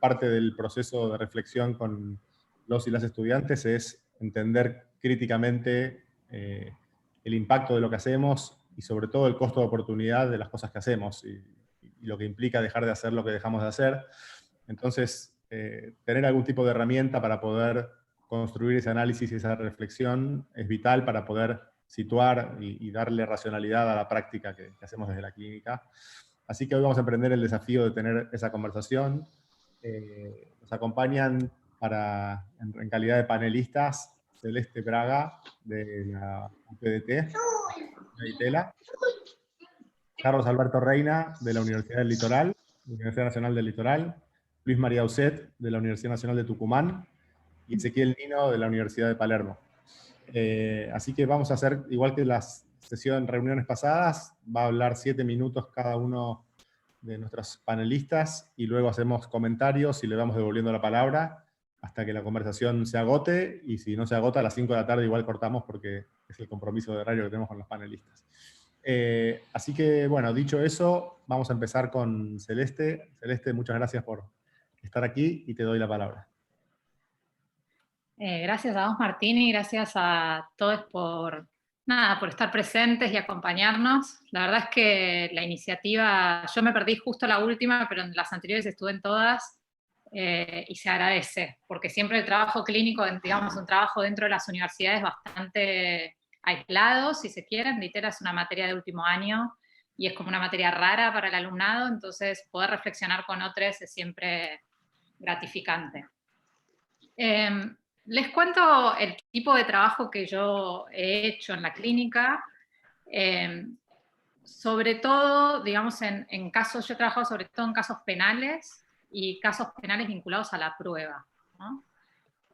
parte del proceso de reflexión con los y las estudiantes es entender críticamente el impacto de lo que hacemos y sobre todo el costo de oportunidad de las cosas que hacemos y lo que implica dejar de hacer lo que dejamos de hacer. Entonces, tener algún tipo de herramienta para poder construir ese análisis y esa reflexión es vital para poder situar y darle racionalidad a la práctica que hacemos desde la clínica. Así que hoy vamos a emprender el desafío de tener esa conversación. Nos acompañan en calidad de panelistas Celeste Braga, de la UPDT, de Itela, Carlos Alberto Reina, de la Universidad del Litoral, Universidad Nacional del Litoral, Luis María Uset, de la Universidad Nacional de Tucumán, y Ezequiel Nino, de la Universidad de Palermo. Así que vamos a hacer, igual que las reuniones pasadas, va a hablar 7 minutos cada uno de nuestros panelistas, y luego hacemos comentarios y le vamos devolviendo la palabra hasta que la conversación se agote, y si no se agota a las 5 de la tarde igual cortamos porque es el compromiso de horario que tenemos con los panelistas. Así que, bueno, dicho eso, vamos a empezar con Celeste. Celeste, muchas gracias por estar aquí y te doy la palabra. Gracias a vos, Martín, y gracias a todos por estar presentes y acompañarnos. La verdad es que la iniciativa, yo me perdí justo la última, pero en las anteriores estuve en todas, y se agradece, porque siempre el trabajo clínico, digamos, un trabajo dentro de las universidades bastante aislado, si se quiere. Litera es una materia de último año, y es como una materia rara para el alumnado, entonces poder reflexionar con otros es siempre gratificante. Les cuento el tipo de trabajo que yo he hecho en la clínica. Sobre todo, digamos, en casos, yo he trabajado sobre todo en casos penales y casos penales vinculados a la prueba, ¿no?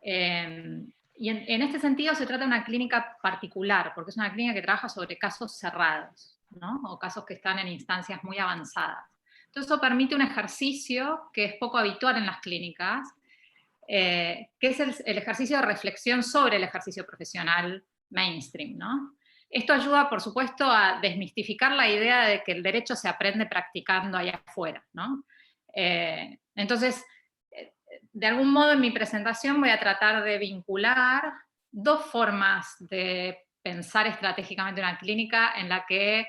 Y en este sentido se trata de una clínica particular, porque es una clínica que trabaja sobre casos cerrados, ¿no? O casos que están en instancias muy avanzadas. Entonces eso permite un ejercicio que es poco habitual en las clínicas, que es el ejercicio de reflexión sobre el ejercicio profesional mainstream, ¿no? Esto ayuda, por supuesto, a desmistificar la idea de que el derecho se aprende practicando allá afuera, ¿no? Entonces, de algún modo en mi presentación voy a tratar de vincular dos formas de pensar estratégicamente una clínica en la que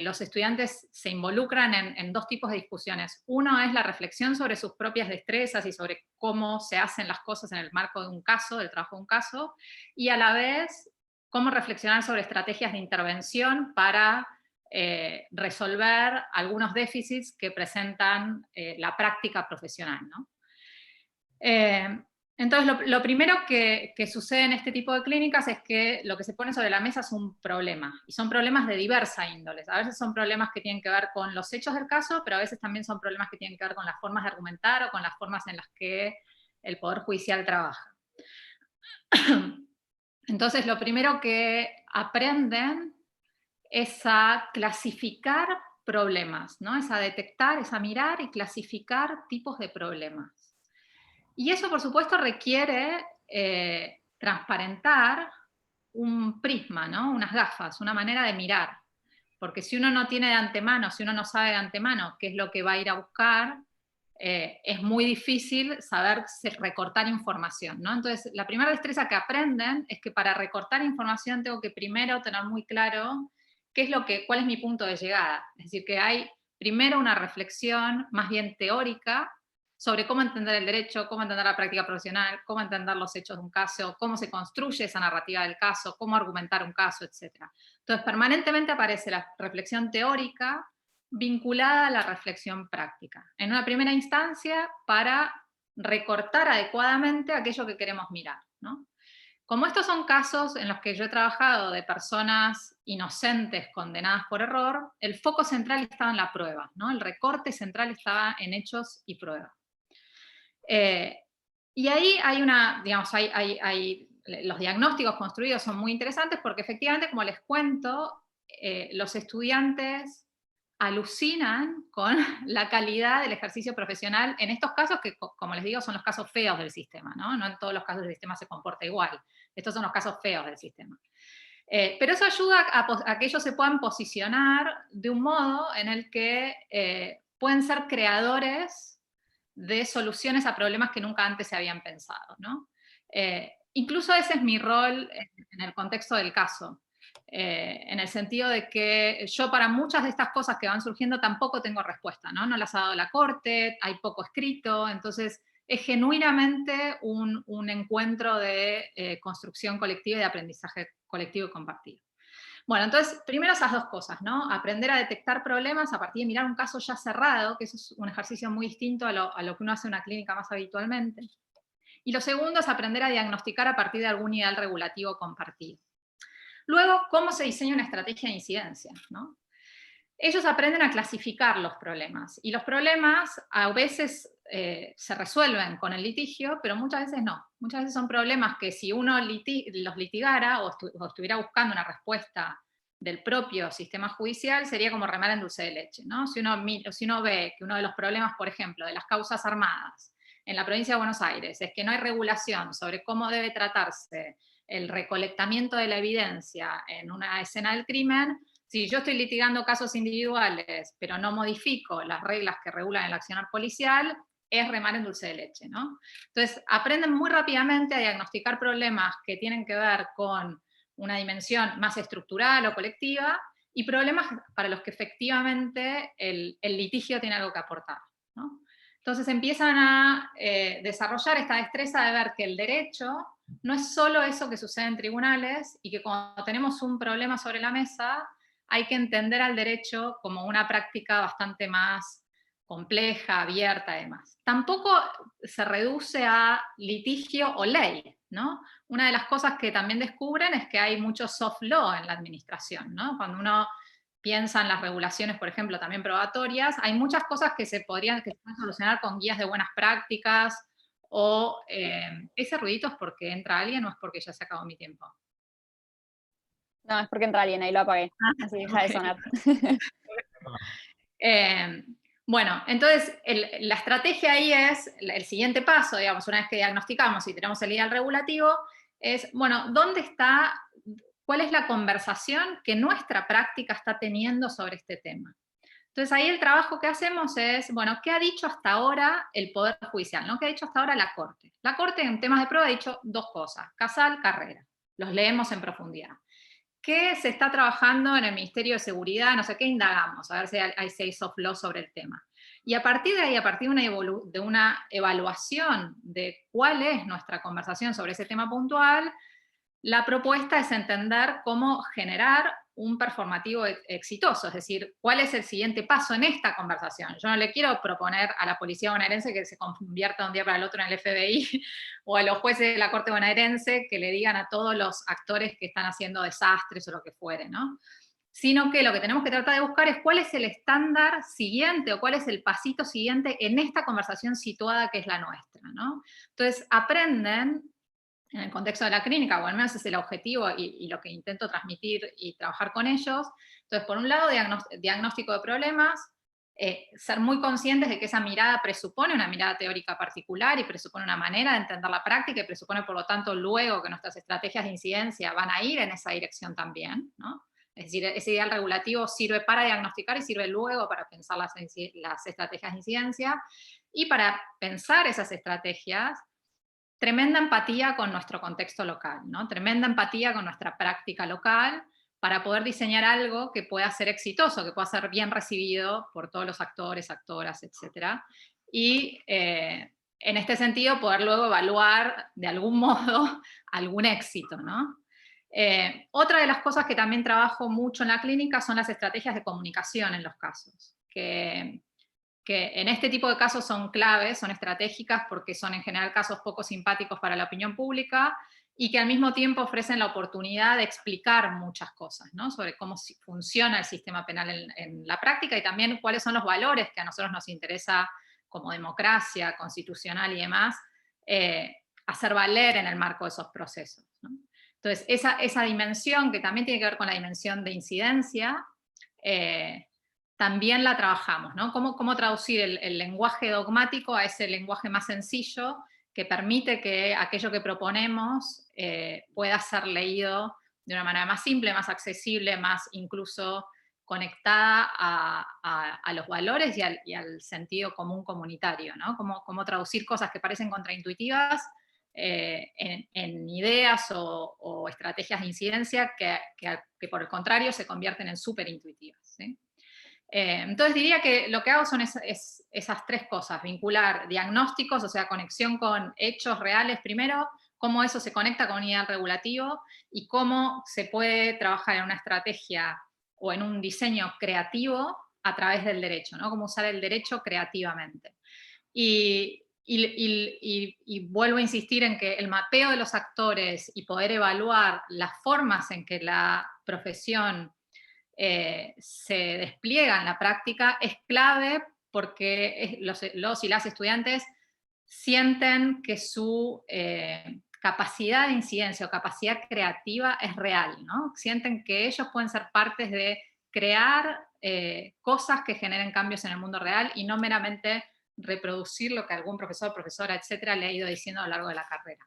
los estudiantes se involucran en dos tipos de discusiones. Uno es la reflexión sobre sus propias destrezas y sobre cómo se hacen las cosas en el marco de un caso, del trabajo de un caso, y a la vez cómo reflexionar sobre estrategias de intervención para resolver algunos déficits que presentan la práctica profesional, ¿no? Entonces, lo primero que sucede en este tipo de clínicas es que lo que se pone sobre la mesa es un problema, y son problemas de diversa índole. A veces son problemas que tienen que ver con los hechos del caso, pero a veces también son problemas que tienen que ver con las formas de argumentar o con las formas en las que el Poder Judicial trabaja. Entonces, lo primero que aprenden es a clasificar problemas, ¿no? Es a detectar, es a mirar y clasificar tipos de problemas. Y eso, por supuesto, requiere transparentar un prisma, ¿no? Unas gafas, una manera de mirar. Porque si uno no tiene de antemano, si uno no sabe de antemano qué es lo que va a ir a buscar, es muy difícil saber recortar información, ¿no? Entonces, la primera destreza que aprenden es que para recortar información tengo que primero tener muy claro cuál es mi punto de llegada. Es decir, que hay primero una reflexión más bien teórica sobre cómo entender el derecho, cómo entender la práctica profesional, cómo entender los hechos de un caso, cómo se construye esa narrativa del caso, cómo argumentar un caso, etc. Entonces, permanentemente aparece la reflexión teórica vinculada a la reflexión práctica. En una primera instancia, para recortar adecuadamente aquello que queremos mirar, ¿no? Como estos son casos en los que yo he trabajado de personas inocentes condenadas por error, el foco central estaba en la prueba, ¿no? El recorte central estaba en hechos y prueba. Y ahí hay los diagnósticos construidos son muy interesantes porque efectivamente, como les cuento, los estudiantes alucinan con la calidad del ejercicio profesional en estos casos que, como les digo, son los casos feos del sistema, ¿no? No en todos los casos del sistema se comporta igual. Estos son los casos feos del sistema. Pero eso ayuda a que ellos se puedan posicionar de un modo en el que pueden ser creadores de soluciones a problemas que nunca antes se habían pensado, ¿no? Incluso ese es mi rol en el contexto del caso, en el sentido de que yo para muchas de estas cosas que van surgiendo tampoco tengo respuesta, ¿no? No las ha dado la Corte, hay poco escrito, entonces es genuinamente un encuentro de construcción colectiva y de aprendizaje colectivo y compartido. Bueno, entonces, primero esas dos cosas, ¿no? Aprender a detectar problemas a partir de mirar un caso ya cerrado, que eso es un ejercicio muy distinto a lo que uno hace en una clínica más habitualmente. Y lo segundo es aprender a diagnosticar a partir de algún ideal regulativo compartido. Luego, ¿cómo se diseña una estrategia de incidencia? ¿No? Ellos aprenden a clasificar los problemas, y los problemas a veces se resuelven con el litigio, pero muchas veces no. Muchas veces son problemas que si uno los litigara o estuviera buscando una respuesta del propio sistema judicial, sería como remar en dulce de leche, ¿no? Si uno ve que uno de los problemas, por ejemplo, de las causas armadas en la provincia de Buenos Aires es que no hay regulación sobre cómo debe tratarse el recolectamiento de la evidencia en una escena del crimen, si yo estoy litigando casos individuales, pero no modifico las reglas que regulan el accionar policial, es remar en dulce de leche, ¿no? Entonces, aprenden muy rápidamente a diagnosticar problemas que tienen que ver con una dimensión más estructural o colectiva, y problemas para los que efectivamente el litigio tiene algo que aportar, ¿no? Entonces empiezan a desarrollar esta destreza de ver que el derecho no es solo eso que sucede en tribunales, y que cuando tenemos un problema sobre la mesa, hay que entender al derecho como una práctica bastante más compleja, abierta y demás. Tampoco se reduce a litigio o ley, ¿no? Una de las cosas que también descubren es que hay mucho soft law en la administración, ¿no? Cuando uno piensa en las regulaciones, por ejemplo, también probatorias, hay muchas cosas que se pueden solucionar con guías de buenas prácticas, o ese ruidito es porque entra alguien o es porque ya se acabó mi tiempo. No, es porque entra alguien, ahí lo apagué. Así deja de sonar. Bueno, entonces la estrategia ahí es, el siguiente paso, digamos, una vez que diagnosticamos y tenemos el ideal regulativo, es, bueno, ¿dónde está, cuál es la conversación que nuestra práctica está teniendo sobre este tema? Entonces ahí el trabajo que hacemos es, bueno, ¿qué ha dicho hasta ahora el Poder Judicial? ¿No? ¿Qué ha dicho hasta ahora la Corte? La Corte en temas de prueba ha dicho dos cosas: Casal, Carrera. Los leemos en profundidad. ¿Qué se está trabajando en el Ministerio de Seguridad? No sé qué indagamos, a ver si hay seis of law sobre el tema. Y a partir de ahí, a partir de una evaluación de cuál es nuestra conversación sobre ese tema puntual, la propuesta es entender cómo generar un performativo exitoso, es decir, cuál es el siguiente paso en esta conversación. Yo no le quiero proponer a la policía bonaerense que se convierta de un día para el otro en el FBI, o a los jueces de la Corte bonaerense que le digan a todos los actores que están haciendo desastres o lo que fuere, ¿no? Sino que lo que tenemos que tratar de buscar es cuál es el estándar siguiente o cuál es el pasito siguiente en esta conversación situada que es la nuestra, ¿no? Entonces aprenden, en el contexto de la clínica, o al menos es el objetivo y lo que intento transmitir y trabajar con ellos. Entonces, por un lado, diagnóstico de problemas, ser muy conscientes de que esa mirada presupone una mirada teórica particular y presupone una manera de entender la práctica, y presupone, por lo tanto, luego que nuestras estrategias de incidencia van a ir en esa dirección también, ¿no? Es decir, ese ideal regulativo sirve para diagnosticar y sirve luego para pensar las estrategias de incidencia, y para pensar esas estrategias, tremenda empatía con nuestro contexto local, ¿no? Tremenda empatía con nuestra práctica local, para poder diseñar algo que pueda ser exitoso, que pueda ser bien recibido por todos los actores, actoras, etc. Y en este sentido poder luego evaluar de algún modo algún éxito, ¿no? Otra de las cosas que también trabajo mucho en la clínica son las estrategias de comunicación en los casos, que en este tipo de casos son claves, son estratégicas, porque son en general casos poco simpáticos para la opinión pública, y que al mismo tiempo ofrecen la oportunidad de explicar muchas cosas, ¿no? Sobre cómo funciona el sistema penal en la práctica, y también cuáles son los valores que a nosotros nos interesa como democracia constitucional y demás, hacer valer en el marco de esos procesos, ¿no? Entonces, esa dimensión, que también tiene que ver con la dimensión de incidencia, también la trabajamos, ¿no? Cómo traducir el lenguaje dogmático a ese lenguaje más sencillo, que permite que aquello que proponemos pueda ser leído de una manera más simple, más accesible, más incluso conectada a los valores y al sentido común comunitario, ¿no? Cómo traducir cosas que parecen contraintuitivas en ideas o estrategias de incidencia que por el contrario se convierten en súper intuitivas, ¿sí? Entonces diría que lo que hago son esas tres cosas: vincular diagnósticos, o sea, conexión con hechos reales primero, cómo eso se conecta con un ideal regulativo y cómo se puede trabajar en una estrategia o en un diseño creativo a través del derecho, ¿no? Cómo usar el derecho creativamente. Y vuelvo a insistir en que el mapeo de los actores y poder evaluar las formas en que la profesión se despliega en la práctica es clave, porque los y las estudiantes sienten que su capacidad de incidencia o capacidad creativa es real, ¿no? Sienten que ellos pueden ser partes de crear cosas que generen cambios en el mundo real y no meramente reproducir lo que algún profesor, profesora, etcétera, le ha ido diciendo a lo largo de la carrera.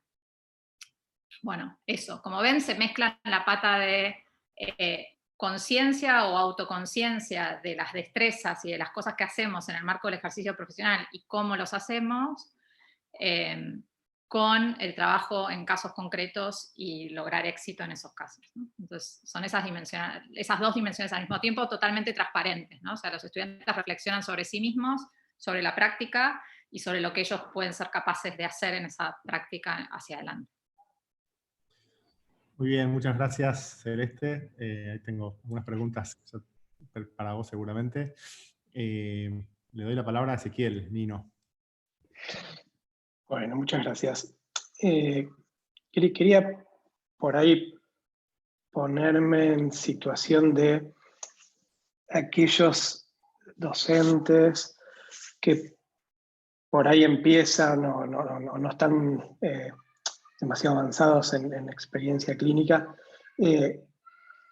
Bueno, eso. Como ven, se mezcla la pata de conciencia o autoconciencia de las destrezas y de las cosas que hacemos en el marco del ejercicio profesional y cómo los hacemos, con el trabajo en casos concretos y lograr éxito en esos casos, ¿no? Entonces, son esas dos dimensiones al mismo tiempo totalmente transparentes, ¿no? O sea, los estudiantes reflexionan sobre sí mismos, sobre la práctica y sobre lo que ellos pueden ser capaces de hacer en esa práctica hacia adelante. Muy bien, muchas gracias, Celeste. Ahí tengo algunas preguntas para vos seguramente. Le doy la palabra a Ezequiel Nino. Bueno, muchas gracias. Quería por ahí ponerme en situación de aquellos docentes que por ahí empiezan o no están demasiado avanzados en experiencia clínica,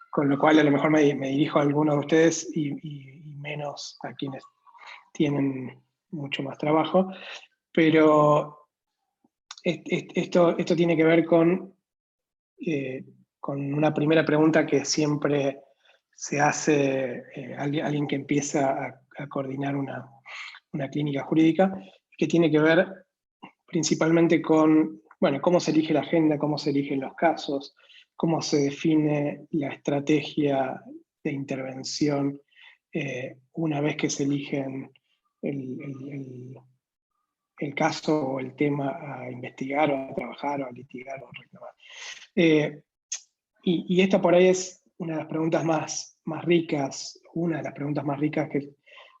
con lo cual a lo mejor me dirijo a algunos de ustedes y menos a quienes tienen mucho más trabajo, pero esto tiene que ver con una primera pregunta que siempre se hace alguien que empieza a coordinar una clínica jurídica, que tiene que ver principalmente con, bueno, cómo se elige la agenda, cómo se eligen los casos, cómo se define la estrategia de intervención una vez que se eligen el caso o el tema a investigar o a trabajar o a litigar o a reclamar. Y esta por ahí es una de las preguntas más ricas, una de las preguntas más ricas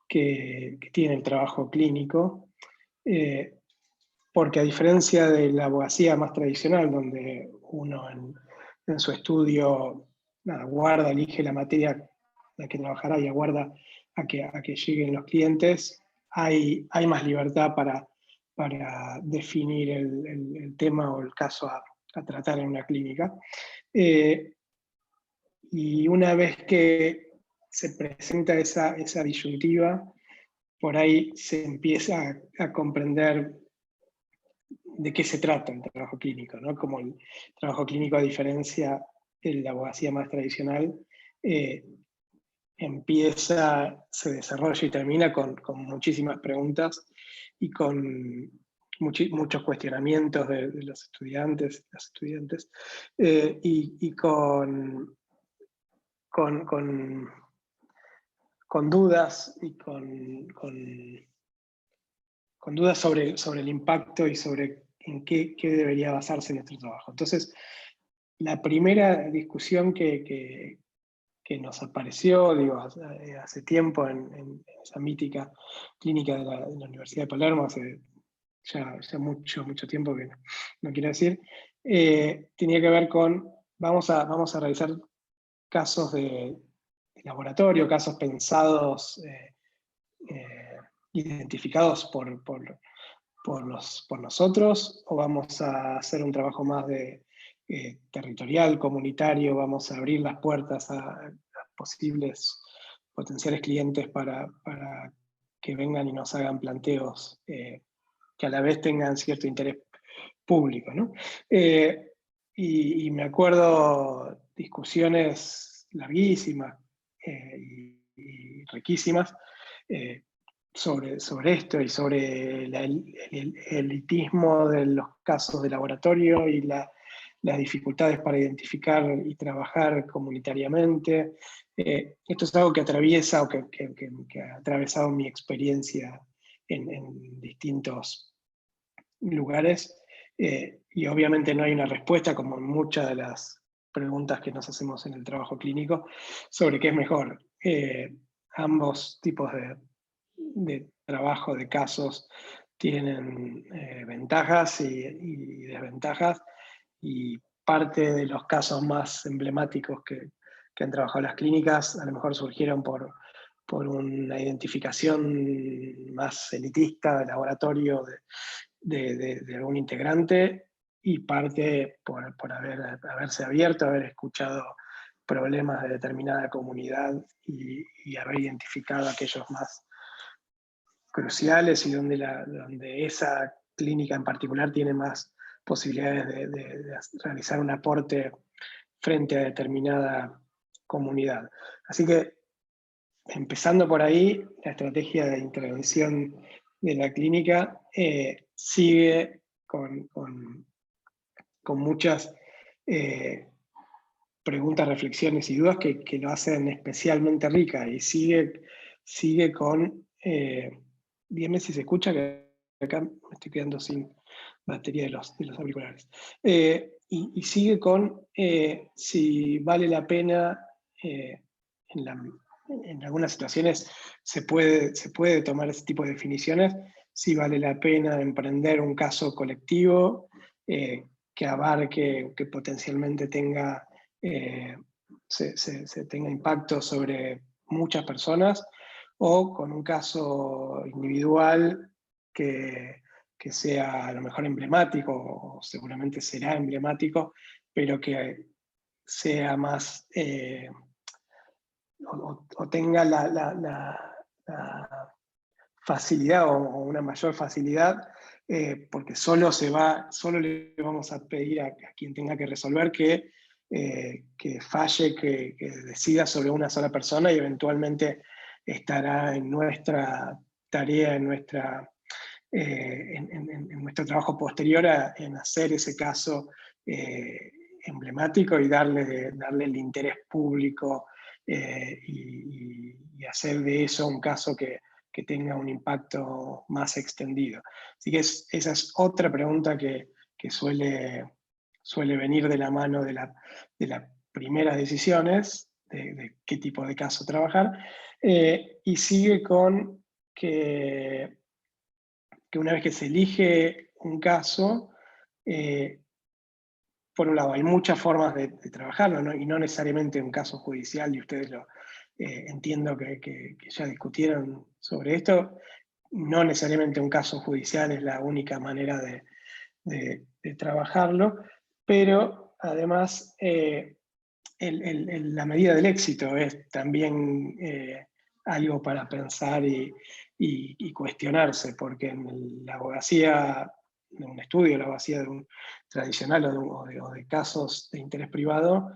que tiene el trabajo clínico, porque a diferencia de la abogacía más tradicional, donde uno en su estudio guarda, elige la materia la que trabajará y aguarda a que lleguen los clientes, hay más libertad para definir el tema o el caso a tratar en una clínica. Y una vez que se presenta esa disyuntiva, por ahí se empieza a comprender de qué se trata el trabajo clínico, ¿no? Como el trabajo clínico, a diferencia de la abogacía más tradicional, se desarrolla y termina con muchísimas preguntas y con muchos cuestionamientos de los estudiantes, las estudiantes, y con dudas y con dudas sobre el impacto y sobre en qué debería basarse nuestro trabajo. Entonces, la primera discusión que nos apareció, digo, hace tiempo en esa mítica clínica de la Universidad de Palermo, hace ya mucho tiempo que no quiero decir, tenía que ver con, vamos a realizar casos de laboratorio, casos pensados, identificados por nosotros, o vamos a hacer un trabajo más de territorial, comunitario, vamos a abrir las puertas a posibles potenciales clientes para que vengan y nos hagan planteos que a la vez tengan cierto interés público, ¿no? Y me acuerdo discusiones larguísimas y y riquísimas sobre esto y sobre el elitismo de los casos de laboratorio y las dificultades para identificar y trabajar comunitariamente. Esto es algo que atraviesa o que ha atravesado mi experiencia en distintos lugares, y obviamente no hay una respuesta, como en muchas de las preguntas que nos hacemos en el trabajo clínico, sobre qué es mejor. Ambos tipos de trabajo, de casos, tienen ventajas y desventajas, y parte de los casos más emblemáticos que han trabajado las clínicas a lo mejor surgieron por una identificación más elitista de laboratorio de algún integrante, y parte por haberse abierto, haber escuchado problemas de determinada comunidad y haber identificado aquellos más cruciales y donde esa clínica en particular tiene más posibilidades de realizar un aporte frente a determinada comunidad. Así que, empezando por ahí, la estrategia de intervención de la clínica sigue con muchas preguntas, reflexiones y dudas que lo hacen especialmente rica, y sigue con... dígame si se escucha, que acá me estoy quedando sin batería de los auriculares. Y sigue con si vale la pena, en algunas situaciones se puede tomar ese tipo de definiciones, si vale la pena emprender un caso colectivo que abarque, que potencialmente tenga, se tenga impacto sobre muchas personas, o con un caso individual que sea a lo mejor emblemático, o seguramente será emblemático, pero que sea más, o tenga la facilidad o una mayor facilidad, porque solo le vamos a pedir a quien tenga que resolver que falle, que decida sobre una sola persona, y eventualmente estará en nuestra tarea, en nuestro trabajo posterior en hacer ese caso emblemático y darle el interés público, y hacer de eso un caso que tenga un impacto más extendido. Así que esa es otra pregunta que suele venir de la mano de las primeras decisiones de qué tipo de caso trabajar, y sigue con que una vez que se elige un caso, por un lado, hay muchas formas de trabajarlo, ¿no? Y no necesariamente un caso judicial, y ustedes entiendo que ya discutieron sobre esto, no necesariamente un caso judicial es la única manera de trabajarlo, pero además la medida del éxito es también algo para pensar y cuestionarse, porque en la abogacía, en un estudio de la abogacía tradicional o de casos de interés privado,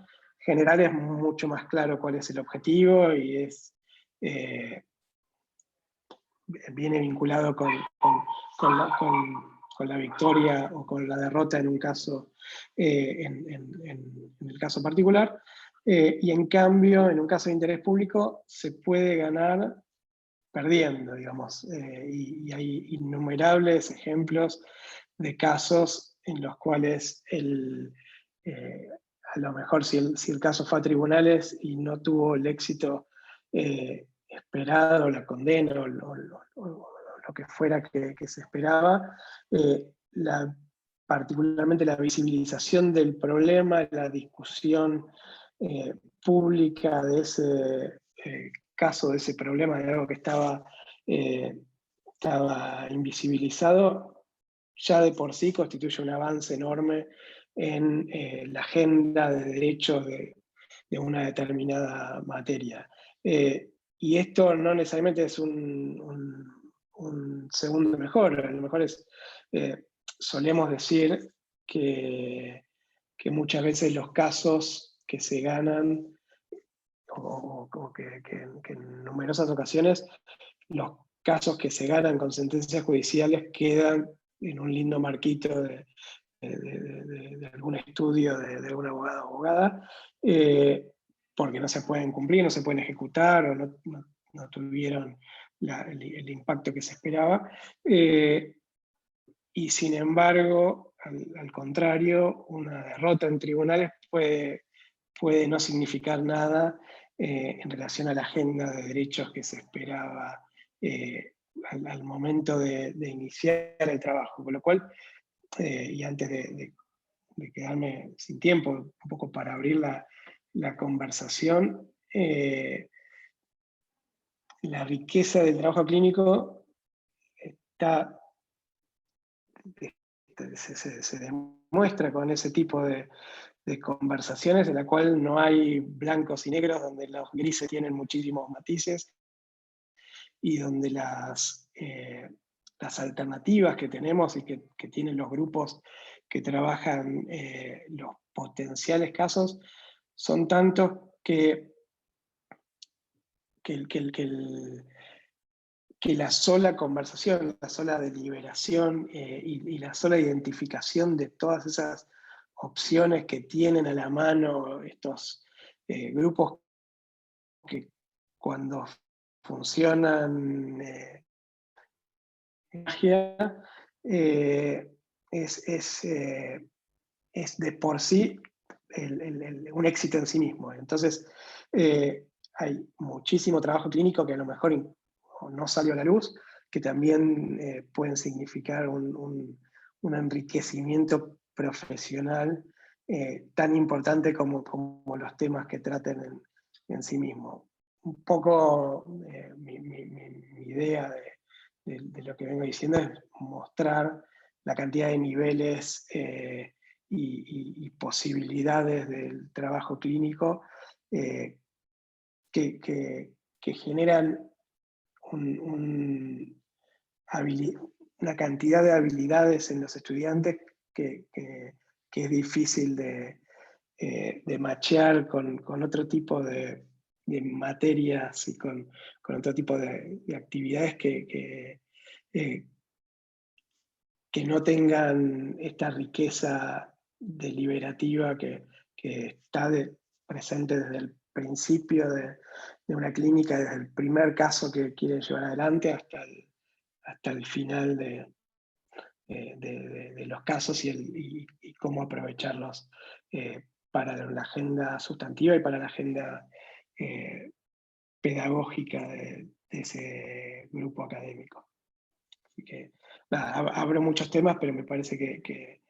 en general es mucho más claro cuál es el objetivo, y viene vinculado con la victoria o con la derrota en un caso, en el caso particular. Y en cambio, en un caso de interés público, se puede ganar perdiendo, digamos. Y hay innumerables ejemplos de casos en los cuales a lo mejor si el caso fue a tribunales y no tuvo el éxito esperado, la condena o lo que fuera que se esperaba, particularmente la visibilización del problema, la discusión pública de ese caso, de ese problema, de algo que estaba invisibilizado, ya de por sí constituye un avance enorme en la agenda de derechos de una determinada materia. Y esto no necesariamente es un segundo mejor, a lo mejor es, solemos decir que muchas veces los casos que se ganan que en numerosas ocasiones los casos que se ganan con sentencias judiciales quedan en un lindo marquito de algún estudio de algún abogado o abogada, porque no se pueden cumplir, no se pueden ejecutar, o no tuvieron el impacto que se esperaba. Y sin embargo, al contrario, una derrota en tribunales puede no significar nada en relación a la agenda de derechos que se esperaba al momento de iniciar el trabajo. Con lo cual, y antes de quedarme sin tiempo, un poco para abrir la conversación, la riqueza del trabajo clínico se demuestra con ese tipo de conversaciones en la cual no hay blancos y negros, donde los grises tienen muchísimos matices y donde las alternativas que tenemos y que tienen los grupos que trabajan los potenciales casos son tantos que la sola conversación, la sola deliberación y la sola identificación de todas esas opciones que tienen a la mano estos grupos que cuando funcionan magia, es de por sí un éxito en sí mismo. Entonces, hay muchísimo trabajo clínico que a lo mejor no salió a la luz, que también pueden significar un enriquecimiento profesional tan importante como los temas que traten en sí mismos. Un poco mi idea de lo que vengo diciendo es mostrar la cantidad de niveles y posibilidades del trabajo clínico que generan una cantidad de habilidades en los estudiantes que es difícil de machear con otro tipo de materias y con otro tipo de actividades que no tengan esta riqueza deliberativa que está presente desde el principio de una clínica, desde el primer caso que quieren llevar adelante hasta el final de los casos y cómo aprovecharlos para la agenda sustantiva y para la agenda pedagógica de ese grupo académico. Así que, nada, abro muchos temas, pero me parece que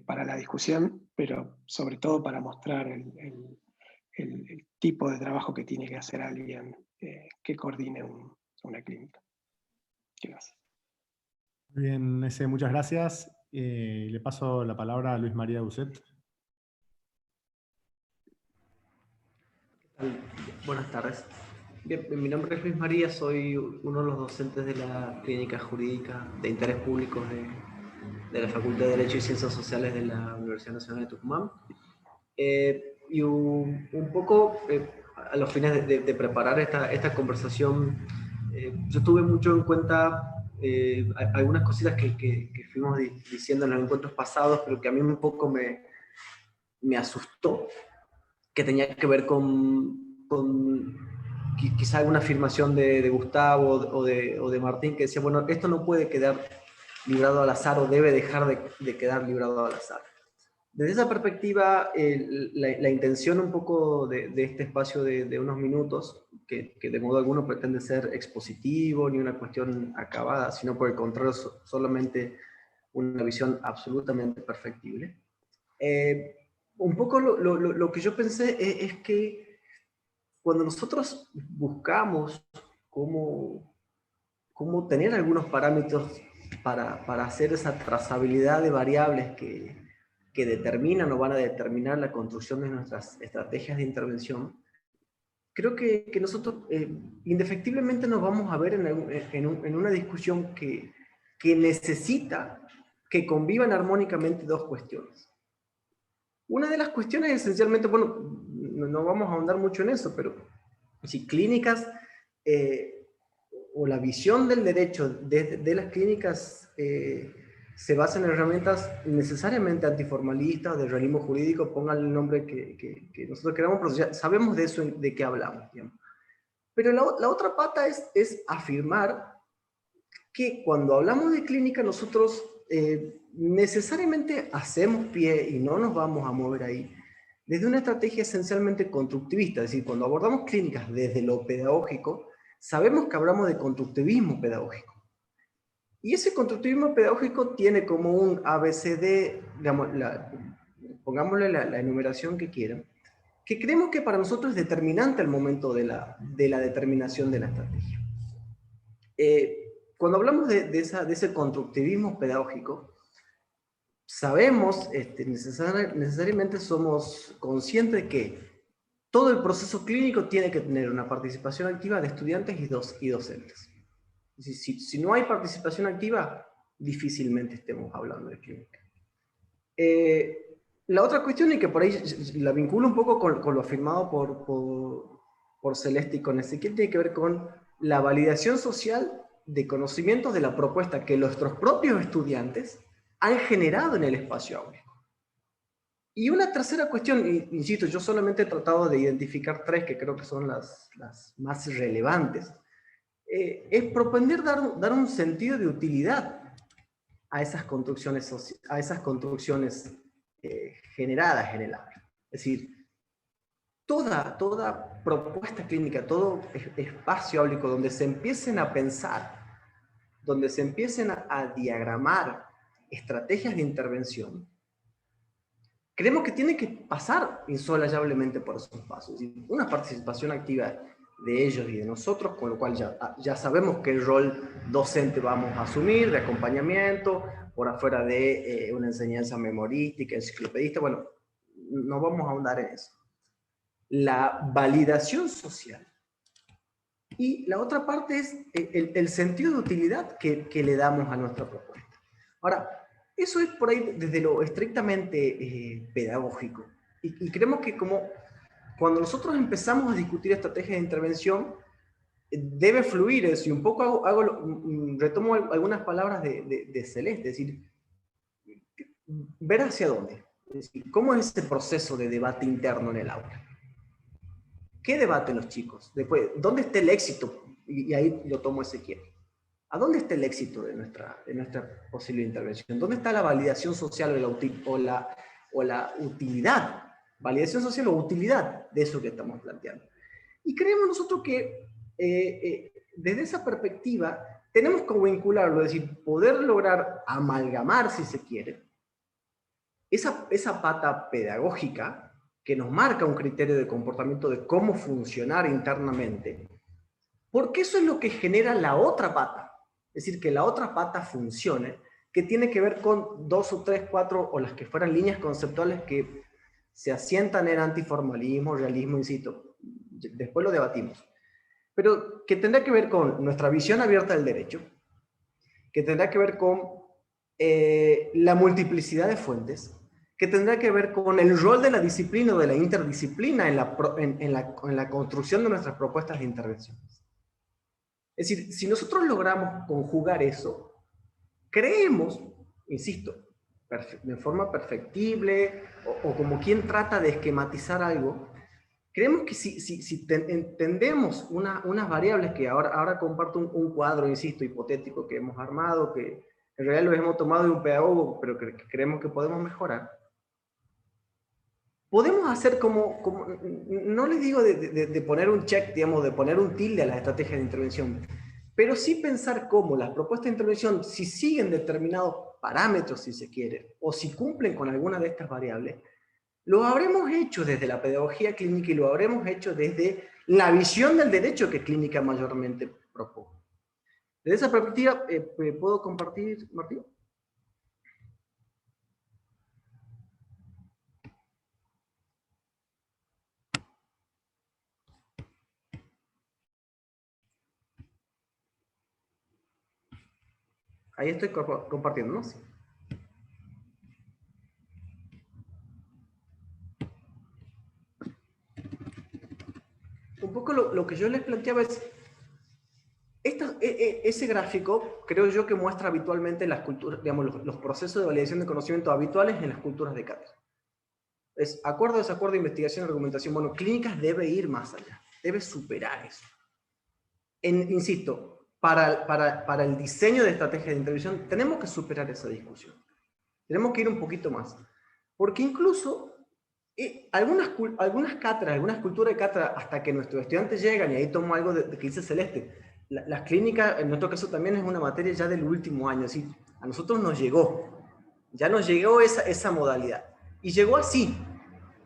para la discusión, pero sobre todo para mostrar el tipo de trabajo que tiene que hacer alguien que coordine una clínica. Gracias. Muy bien, Ese, muchas gracias. Le paso la palabra a Luis María Uset. Buenas tardes. Bien, mi nombre es Luis María, soy uno de los docentes de la Clínica Jurídica de Interés Público de la Facultad de Derecho y Ciencias Sociales de la Universidad Nacional de Tucumán. Y un poco a los fines de preparar esta conversación, yo tuve mucho en cuenta algunas cositas que fuimos diciendo en los encuentros pasados, pero que a mí un poco me asustó, que tenía que ver con quizá alguna afirmación de Gustavo o de Martín, que decía, bueno, esto no puede quedar librado al azar o debe dejar de quedar librado al azar. Desde esa perspectiva, la intención un poco de este espacio de unos minutos, que de modo alguno pretende ser expositivo, ni una cuestión acabada, sino por el contrario, solamente una visión absolutamente perfectible. Un poco lo que yo pensé es que cuando nosotros buscamos cómo tener algunos parámetros para hacer esa trazabilidad de variables que determinan o van a determinar la construcción de nuestras estrategias de intervención, creo que nosotros indefectiblemente nos vamos a ver en una discusión que necesita que convivan armónicamente dos cuestiones. Una de las cuestiones esencialmente, bueno, no vamos a ahondar mucho en eso, pero Si clínicas, o la visión del derecho de las clínicas se basa en herramientas necesariamente antiformalistas, de realismo jurídico, pongan el nombre que nosotros queramos, pero ya sabemos de eso, de qué hablamos, digamos. Pero la otra pata es afirmar que cuando hablamos de clínica nosotros necesariamente hacemos pie y no nos vamos a mover ahí desde una estrategia esencialmente constructivista. Es decir, cuando abordamos clínicas desde lo pedagógico, sabemos que hablamos de constructivismo pedagógico. Y ese constructivismo pedagógico tiene como un ABCD, digamos, pongámosle la enumeración que quieran, que creemos que para nosotros es determinante al momento de la determinación de la estrategia. Cuando hablamos de ese constructivismo pedagógico, sabemos, necesariamente somos conscientes de que todo el proceso clínico tiene que tener una participación activa de estudiantes y docentes. Si no hay participación activa, difícilmente estemos hablando de clínica. La otra cuestión, y que por ahí la vinculo un poco con lo afirmado por Celeste y con Ezequiel, tiene que ver con la validación social de conocimientos de la propuesta que nuestros propios estudiantes han generado en el espacio áulico. Y una tercera cuestión, insisto, yo solamente he tratado de identificar 3 que creo que son las más relevantes, es propender dar un sentido de utilidad a esas construcciones generadas en el aula. Es decir, toda propuesta clínica, todo espacio áulico donde se empiecen a pensar, donde se empiecen a diagramar estrategias de intervención, creemos que tiene que pasar insolayablemente por esos pasos. Una participación activa de ellos y de nosotros, con lo cual ya sabemos qué rol docente vamos a asumir, de acompañamiento, por afuera de una enseñanza memorística, enciclopedista. Bueno, no vamos a ahondar en eso. La validación social. Y la otra parte es el sentido de utilidad que le damos a nuestra propuesta. Ahora, eso es por ahí desde lo estrictamente pedagógico. Y creemos que como cuando nosotros empezamos a discutir estrategias de intervención, debe fluir eso. Y un poco retomo algunas palabras de Celeste, es decir, ver hacia dónde. Es decir, ¿cómo es ese proceso de debate interno en el aula? ¿Qué debaten los chicos? Después, ¿dónde está el éxito? Y ahí lo tomo Ezequiel. ¿A dónde está el éxito de nuestra posible intervención? ¿Dónde está la validación social o la utilidad? Validación social o utilidad de eso que estamos planteando. Y creemos nosotros que desde esa perspectiva tenemos que vincularlo, es decir, poder lograr amalgamar, si se quiere, esa pata pedagógica que nos marca un criterio de comportamiento de cómo funcionar internamente, porque eso es lo que genera la otra pata. Es decir, que la otra pata funcione, que tiene que ver con 2 o 3, 4, o las que fueran líneas conceptuales que se asientan en antiformalismo, realismo, insisto, después lo debatimos, pero que tendrá que ver con nuestra visión abierta del derecho, que tendrá que ver con la multiplicidad de fuentes, que tendrá que ver con el rol de la disciplina o de la interdisciplina en la construcción de nuestras propuestas de intervenciones. Es decir, si nosotros logramos conjugar eso, creemos, insisto, de forma perfectible, o como quien trata de esquematizar algo, creemos que si entendemos unas variables que ahora comparto un cuadro, insisto, hipotético que hemos armado, que en realidad lo hemos tomado de un pedagogo, pero que creemos que podemos mejorar, podemos hacer no les digo de poner un check, digamos, de poner un tilde a las estrategias de intervención, pero sí pensar cómo las propuestas de intervención, si siguen determinados parámetros, si se quiere, o si cumplen con alguna de estas variables, lo habremos hecho desde la pedagogía clínica y lo habremos hecho desde la visión del derecho que clínica mayormente propone. Desde esa perspectiva, ¿puedo compartir, Martín? Ahí estoy compartiendo, ¿no? Sí. un poco lo que yo les planteaba es, ese gráfico creo yo que muestra habitualmente las culturas, digamos, los procesos de validación de conocimiento habituales en las culturas de cátedra. Es acuerdo, desacuerdo, investigación, argumentación. Bueno, clínicas debe ir más allá, debe superar eso. Insisto, para el diseño de estrategias de intervención tenemos que superar esa discusión. Tenemos que ir un poquito más. Porque incluso algunas cátedras, algunas culturas de cátedra, hasta que nuestros estudiantes llegan, y ahí tomo algo de que dice Celeste, las clínicas, en nuestro caso también es una materia ya del último año, es decir, a nosotros nos llegó, ya nos llegó esa modalidad. Y llegó así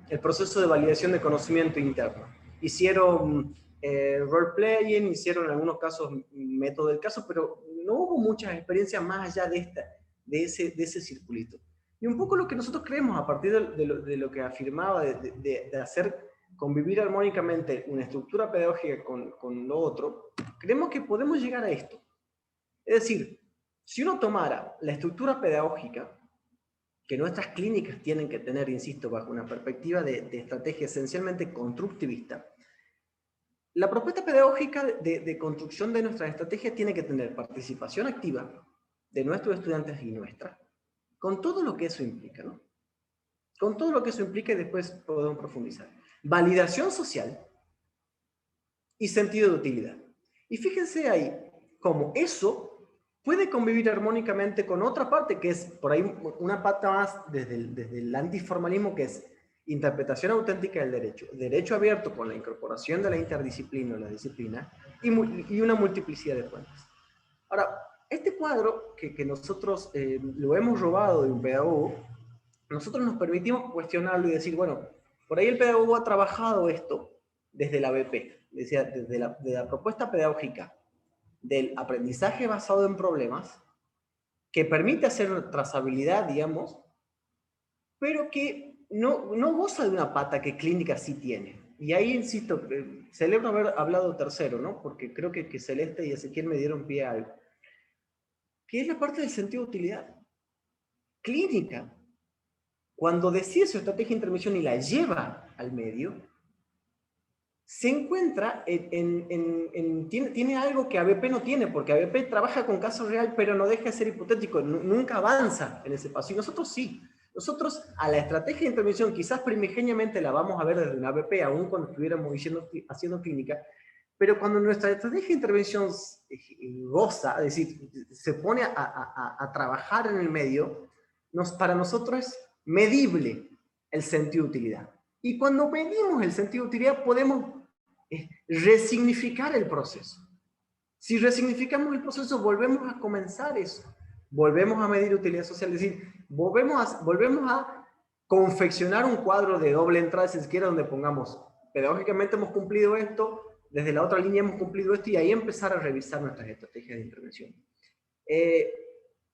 el proceso de validación de conocimiento interno. Hicieron role-playing, hicieron en algunos casos método del caso, pero no hubo muchas experiencias más allá de ese circulito. Y un poco lo que nosotros creemos a partir de lo que afirmaba, de hacer convivir armónicamente una estructura pedagógica con lo otro, creemos que podemos llegar a esto. Es decir, si uno tomara la estructura pedagógica que nuestras clínicas tienen que tener, insisto, bajo una perspectiva de estrategia esencialmente constructivista, la propuesta pedagógica de construcción de nuestras estrategias tiene que tener participación activa de nuestros estudiantes y nuestra, con todo lo que eso implica, ¿no? Con todo lo que eso implica y después podemos profundizar. Validación social y sentido de utilidad. Y fíjense ahí cómo eso puede convivir armónicamente con otra parte, que es por ahí una pata más desde el antiformalismo, que es interpretación auténtica del derecho. Derecho abierto con la incorporación de la interdisciplina o la disciplina y una multiplicidad de fuentes. Ahora, este cuadro que nosotros lo hemos robado de un pedagogo, nosotros nos permitimos cuestionarlo y decir, bueno, por ahí el pedagogo ha trabajado esto desde la BP, desde la propuesta pedagógica del aprendizaje basado en problemas, que permite hacer trazabilidad, digamos, pero que no goza de una pata que clínica sí tiene. Y ahí, insisto, celebro haber hablado tercero, ¿no? Porque creo que Celeste y Ezequiel me dieron pie a algo, que es la parte del sentido de utilidad. Clínica, cuando decide su estrategia de intervención y la lleva al medio, se encuentra tiene algo que ABP no tiene, porque ABP trabaja con caso real, pero no deja de ser hipotético, nunca avanza en ese paso. Y nosotros sí. Nosotros a la estrategia de intervención, quizás primigeniamente la vamos a ver desde una ABP, aún cuando estuviéramos haciendo clínica, pero cuando nuestra estrategia de intervención goza, es decir, se pone a trabajar en el medio, para nosotros es medible el sentido de utilidad. Y cuando medimos el sentido de utilidad podemos resignificar el proceso. Si resignificamos el proceso, volvemos a comenzar eso. Volvemos a medir utilidad social, es decir, volvemos a confeccionar un cuadro de doble entrada, si se quiere, donde pongamos, pedagógicamente hemos cumplido esto, desde la otra línea hemos cumplido esto, y ahí empezar a revisar nuestras estrategias de intervención.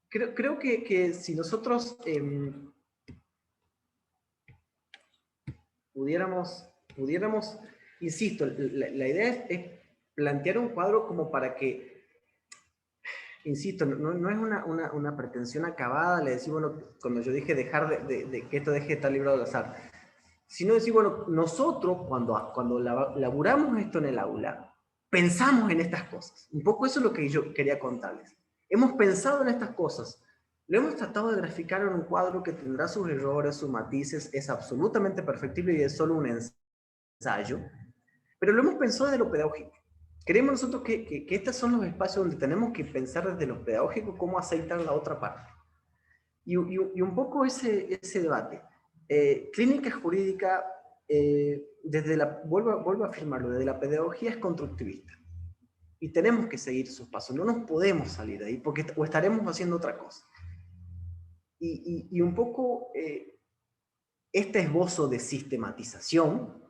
Creo que si nosotros pudiéramos, insisto, la idea es plantear un cuadro como para que, insisto, no es una pretensión acabada, le decir, bueno, cuando yo dije dejar de que esto deje de estar librado al azar, sino decir, bueno, nosotros cuando laburamos esto en el aula, pensamos en estas cosas. Un poco eso es lo que yo quería contarles. Hemos pensado en estas cosas. Lo hemos tratado de graficar en un cuadro que tendrá sus errores, sus matices, es absolutamente perfectible y es solo un ensayo, pero lo hemos pensado desde lo pedagógico. Creemos nosotros que estos son los espacios donde tenemos que pensar desde lo pedagógico cómo aceitar la otra parte. Y un poco ese debate. Clínica jurídica, vuelvo a afirmarlo, desde la pedagogía es constructivista. Y tenemos que seguir sus pasos, no nos podemos salir de ahí, porque o estaremos haciendo otra cosa. Y un poco este esbozo de sistematización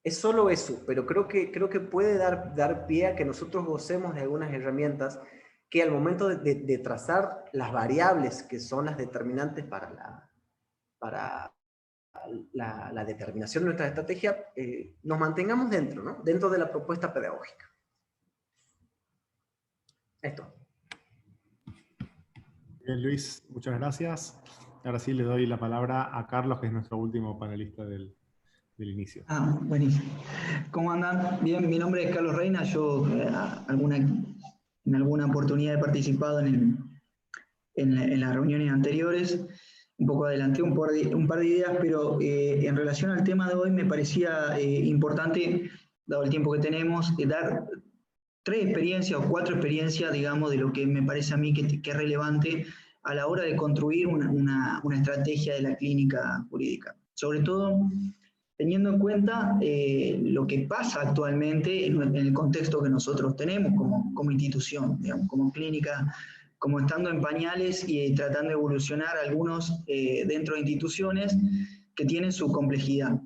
es solo eso, pero creo que puede dar pie a que nosotros gocemos de algunas herramientas que al momento de trazar las variables que son las determinantes para la determinación de nuestra estrategia, nos mantengamos dentro, ¿no? Dentro de la propuesta pedagógica. Esto. Bien, Luis, muchas gracias. Ahora sí le doy la palabra a Carlos, que es nuestro último panelista del del inicio. Buenísimo. ¿Cómo andan? Bien, mi nombre es Carlos Reina. Yo en alguna oportunidad he participado en las reuniones anteriores. Un poco adelanté un par de ideas, pero en relación al tema de hoy me parecía importante, dado el tiempo que tenemos, dar 3 experiencias o 4 experiencias, digamos, de lo que me parece a mí que es relevante a la hora de construir una estrategia de la clínica jurídica. Sobre todo teniendo en cuenta lo que pasa actualmente en el contexto que nosotros tenemos como institución, digamos, como clínica, como estando en pañales y tratando de evolucionar algunos dentro de instituciones que tienen su complejidad.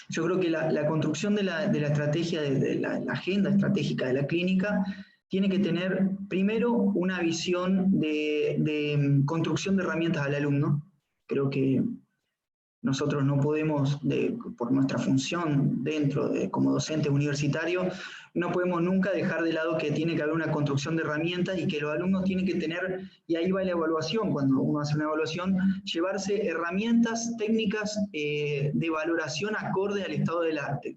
Yo creo que la construcción de la estrategia, de la agenda estratégica de la clínica, tiene que tener primero una visión de construcción de herramientas al alumno. Creo que nosotros no podemos, por nuestra función como docentes universitarios, no podemos nunca dejar de lado que tiene que haber una construcción de herramientas y que los alumnos tienen que tener, y ahí va la evaluación, cuando uno hace una evaluación, llevarse herramientas técnicas de valoración acorde al estado del arte.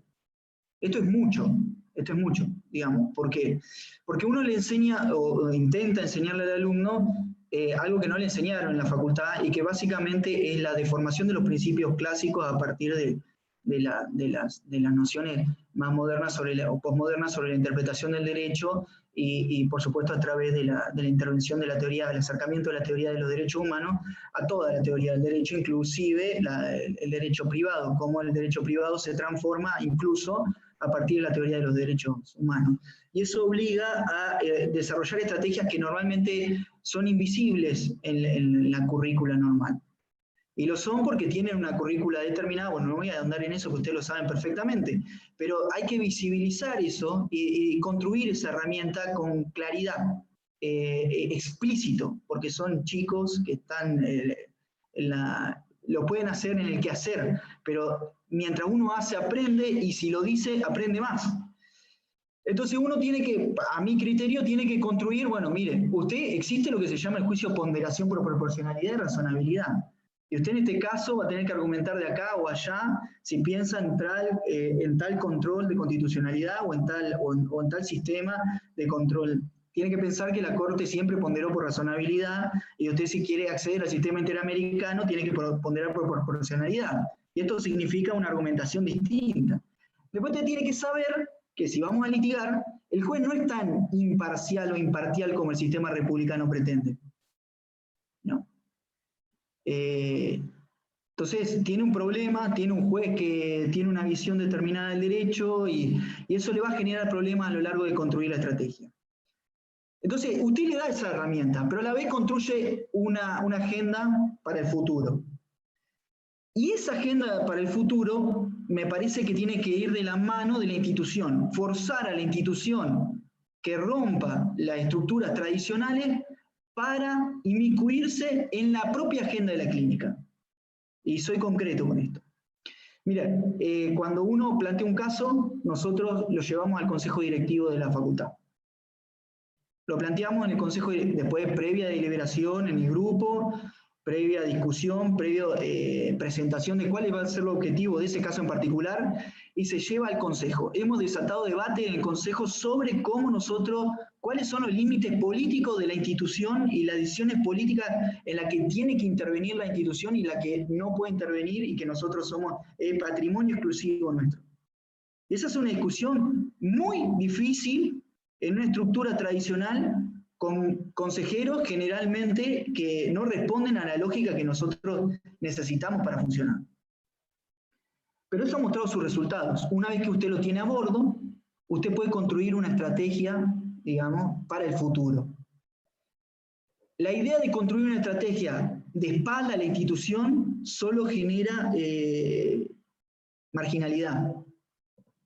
Esto es mucho, digamos. ¿Por qué? Porque uno le enseña o intenta enseñarle al alumno algo que no le enseñaron en la facultad y que básicamente es la deformación de los principios clásicos a partir de las nociones más modernas o posmodernas sobre la interpretación del derecho y por supuesto a través de la intervención de la teoría, del acercamiento de la teoría de los derechos humanos a toda la teoría del derecho, inclusive el derecho privado, cómo el derecho privado se transforma incluso a partir de la teoría de los derechos humanos. Y eso obliga a desarrollar estrategias que normalmente son invisibles en la currícula normal. Y lo son porque tienen una currícula determinada. Bueno, no voy a ahondar en eso, que ustedes lo saben perfectamente, pero hay que visibilizar eso y construir esa herramienta con claridad, explícito, porque son chicos que están lo pueden hacer en el quehacer, pero mientras uno hace, aprende, y si lo dice, aprende más. Entonces uno tiene que, a mi criterio, tiene que construir, bueno, mire, existe lo que se llama el juicio ponderación por proporcionalidad y razonabilidad. Y usted en este caso va a tener que argumentar de acá o allá si piensa en tal control de constitucionalidad o en tal sistema de control. Tiene que pensar que la Corte siempre ponderó por razonabilidad y usted, si quiere acceder al sistema interamericano, tiene que ponderar por proporcionalidad. Y esto significa una argumentación distinta. Después usted tiene que saber que si vamos a litigar, el juez no es tan imparcial o imparcial como el sistema republicano pretende. ¿No? Entonces, tiene un problema, tiene un juez que tiene una visión determinada del derecho y eso le va a generar problemas a lo largo de construir la estrategia. Entonces, usted le da esa herramienta, pero a la vez construye una agenda para el futuro. Y esa agenda para el futuro me parece que tiene que ir de la mano de la institución, forzar a la institución que rompa las estructuras tradicionales para inmiscuirse en la propia agenda de la clínica. Y soy concreto con esto. Mira, cuando uno plantea un caso, nosotros lo llevamos al consejo directivo de la facultad. Lo planteamos en el consejo, después previa deliberación en el grupo, previa discusión, previa presentación de cuál va a ser el objetivo de ese caso en particular, y se lleva al consejo. Hemos desatado debate en el consejo sobre cuáles son los límites políticos de la institución y las decisiones políticas en las que tiene que intervenir la institución y la que no puede intervenir y que nosotros somos patrimonio exclusivo nuestro. Esa es una discusión muy difícil en una estructura tradicional con consejeros generalmente que no responden a la lógica que nosotros necesitamos para funcionar. Pero eso ha mostrado sus resultados. Una vez que usted lo tiene a bordo, usted puede construir una estrategia, digamos, para el futuro. La idea de construir una estrategia de espalda a la institución solo genera marginalidad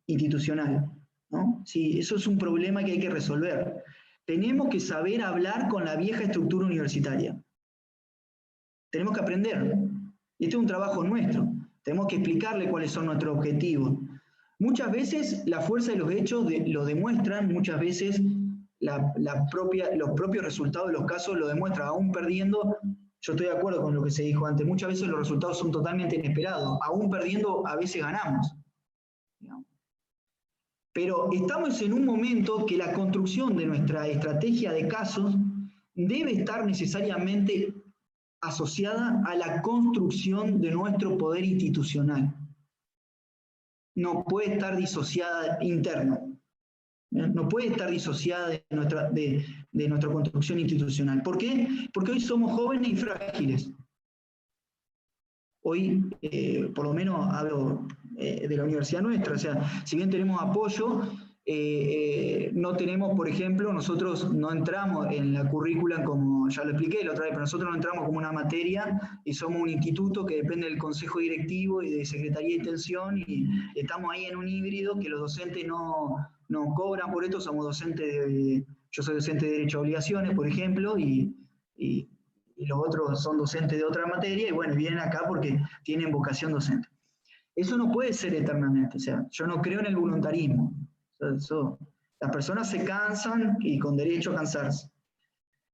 institucional, ¿no? Sí, eso es un problema que hay que resolver. Tenemos que saber hablar con la vieja estructura universitaria. Tenemos que aprender. Y este es un trabajo nuestro. Tenemos que explicarle cuáles son nuestros objetivos. Muchas veces la fuerza de los hechos lo demuestran, muchas veces los propios resultados de los casos lo demuestran. Aún perdiendo, yo estoy de acuerdo con lo que se dijo antes, muchas veces los resultados son totalmente inesperados, aún perdiendo a veces ganamos. Digamos. Pero estamos en un momento que la construcción de nuestra estrategia de casos debe estar necesariamente asociada a la construcción de nuestro poder institucional. No puede estar disociada interno. No puede estar disociada de nuestra construcción institucional. ¿Por qué? Porque hoy somos jóvenes y frágiles. Hoy, por lo menos hablo de la universidad nuestra, o sea, si bien tenemos apoyo, no tenemos, por ejemplo, nosotros no entramos en la currícula como, ya lo expliqué la otra vez, pero nosotros no entramos como una materia y somos un instituto que depende del consejo directivo y de secretaría de extensión y estamos ahí en un híbrido que los docentes no cobran por esto, somos docentes yo soy docente de Derecho a Obligaciones, por ejemplo, y los otros son docentes de otra materia y bueno, vienen acá porque tienen vocación docente. Eso no puede ser eternamente, o sea, yo no creo en el voluntarismo. Las personas se cansan y con derecho a cansarse.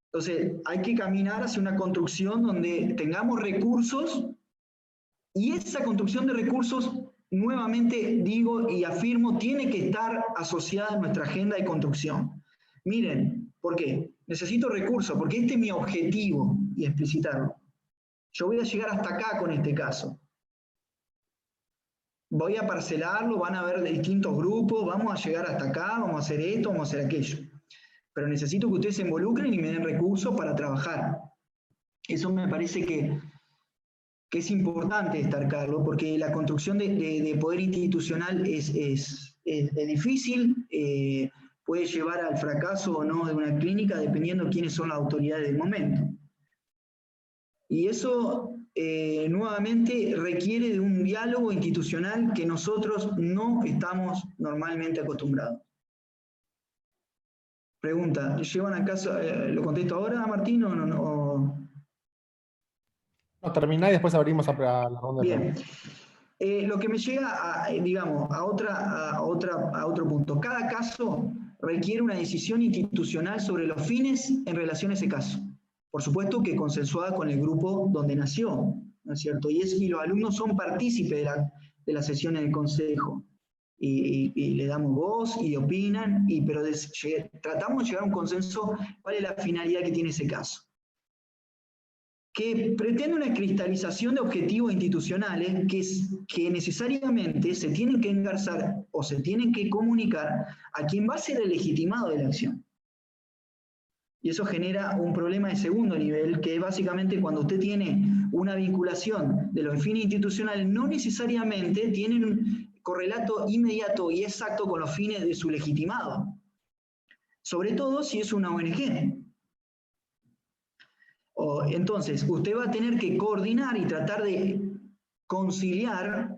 Entonces, hay que caminar hacia una construcción donde tengamos recursos y esa construcción de recursos, nuevamente digo y afirmo, tiene que estar asociada a nuestra agenda de construcción. Miren, ¿por qué? Necesito recursos, porque este es mi objetivo y explicitarlo. Yo voy a llegar hasta acá con este caso. Voy a parcelarlo, van a haber distintos grupos, vamos a llegar hasta acá, vamos a hacer esto, vamos a hacer aquello. Pero necesito que ustedes se involucren y me den recursos para trabajar. Eso me parece que es importante destacarlo, porque la construcción de poder institucional es difícil, puede llevar al fracaso o no de una clínica dependiendo de quiénes son las autoridades del momento. Y eso nuevamente requiere de un diálogo institucional que nosotros no estamos normalmente acostumbrados. Pregunta, ¿llevan a caso, lo contesto ahora, Martín, o no? No, terminá y después abrimos a la ronda. Bien. Lo que me llega a otro punto. Cada caso requiere una decisión institucional sobre los fines en relación a ese caso. Por supuesto que consensuada con el grupo donde nació, ¿no es cierto? Y los alumnos son partícipes de la sesión en el consejo. Y le damos voz y opinan, pero tratamos de llegar a un consenso cuál es la finalidad que tiene ese caso. Que pretende una cristalización de objetivos institucionales que necesariamente se tienen que engarzar o se tienen que comunicar a quien va a ser el legitimado de la acción. Y eso genera un problema de segundo nivel, que es básicamente cuando usted tiene una vinculación de los fines institucionales, no necesariamente tienen un correlato inmediato y exacto con los fines de su legitimado. Sobre todo si es una ONG. Entonces, usted va a tener que coordinar y tratar de conciliar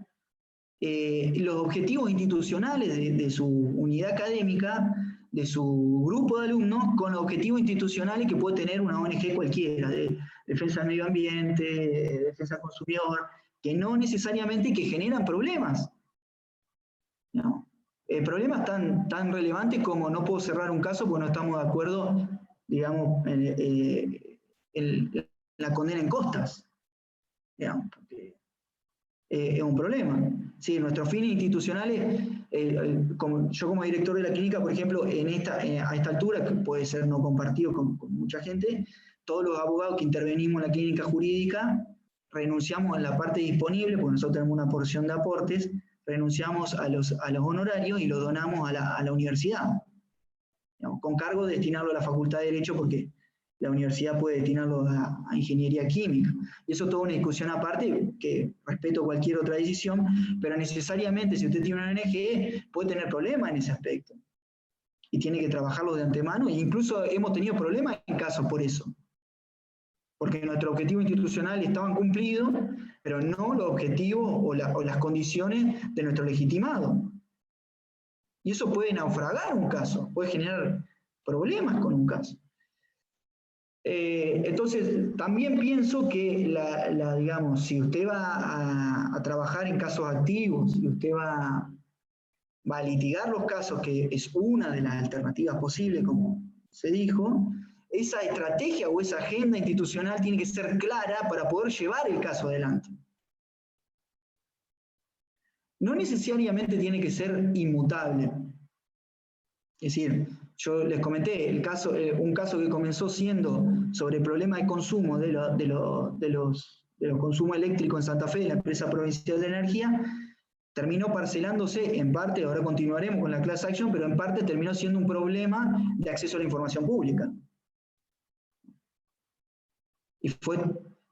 los objetivos institucionales de su unidad académica, de su grupo de alumnos, con los objetivos institucionales que puede tener una ONG cualquiera, de defensa del medio ambiente, defensa del consumidor, que no necesariamente que generan problemas. ¿No? Problemas tan relevantes como no puedo cerrar un caso porque no estamos de acuerdo, digamos, la condena en costas, digamos, porque es un problema. Sí, nuestros fines institucionales, yo como director de la clínica, por ejemplo, a esta altura, que puede ser no compartido con mucha gente, todos los abogados que intervenimos en la clínica jurídica renunciamos a la parte disponible, porque nosotros tenemos una porción de aportes, renunciamos a los honorarios y los donamos a la universidad, digamos, con cargo de destinarlo a la Facultad de Derecho, porque la universidad puede destinarlo a ingeniería química. Y eso es toda una discusión aparte, que respeto cualquier otra decisión, pero necesariamente si usted tiene una ONG puede tener problemas en ese aspecto. Y tiene que trabajarlo de antemano, e incluso hemos tenido problemas en casos por eso. Porque nuestros objetivos institucionales estaban cumplidos, pero no los objetivos o las condiciones de nuestro legitimado. Y eso puede naufragar un caso, puede generar problemas con un caso. Entonces, también pienso que, digamos, si usted va a trabajar en casos activos, si usted va a litigar los casos, que es una de las alternativas posibles, como se dijo, esa estrategia o esa agenda institucional tiene que ser clara para poder llevar el caso adelante. No necesariamente tiene que ser inmutable. Es decir, yo les comenté un caso que comenzó siendo sobre el problema de consumo de los consumos eléctricos en Santa Fe, la empresa provincial de energía, terminó parcelándose en parte, ahora continuaremos con la class action, pero en parte terminó siendo un problema de acceso a la información pública. Y fue,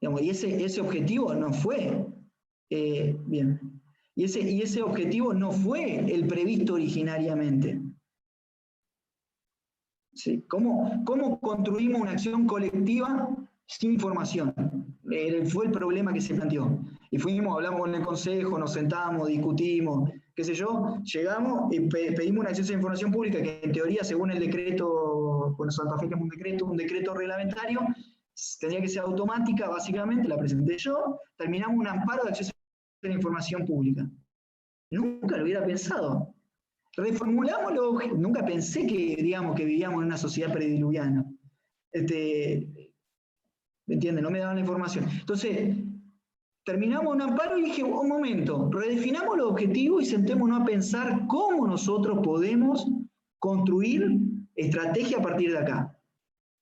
digamos, y ese objetivo no fue, bien, y ese objetivo no fue el previsto originariamente. ¿Sí? ¿Cómo construimos una acción colectiva sin formación? Fue el problema que se planteó. Y hablamos con el consejo, nos sentamos, discutimos, qué sé yo, llegamos y pedimos un acceso a información pública que en teoría, según el decreto, bueno, Santa Fe tenemos un decreto reglamentario, tenía que ser automática, básicamente, la presenté yo, terminamos un amparo de acceso a la información pública. Nunca lo hubiera pensado. Reformulamos nunca pensé que, digamos, que vivíamos en una sociedad prediluviana. ¿Me entienden? No me daban la información. Entonces, terminamos un amparo y dije, un momento, redefinamos los objetivos y sentémonos a pensar cómo nosotros podemos construir estrategia a partir de acá.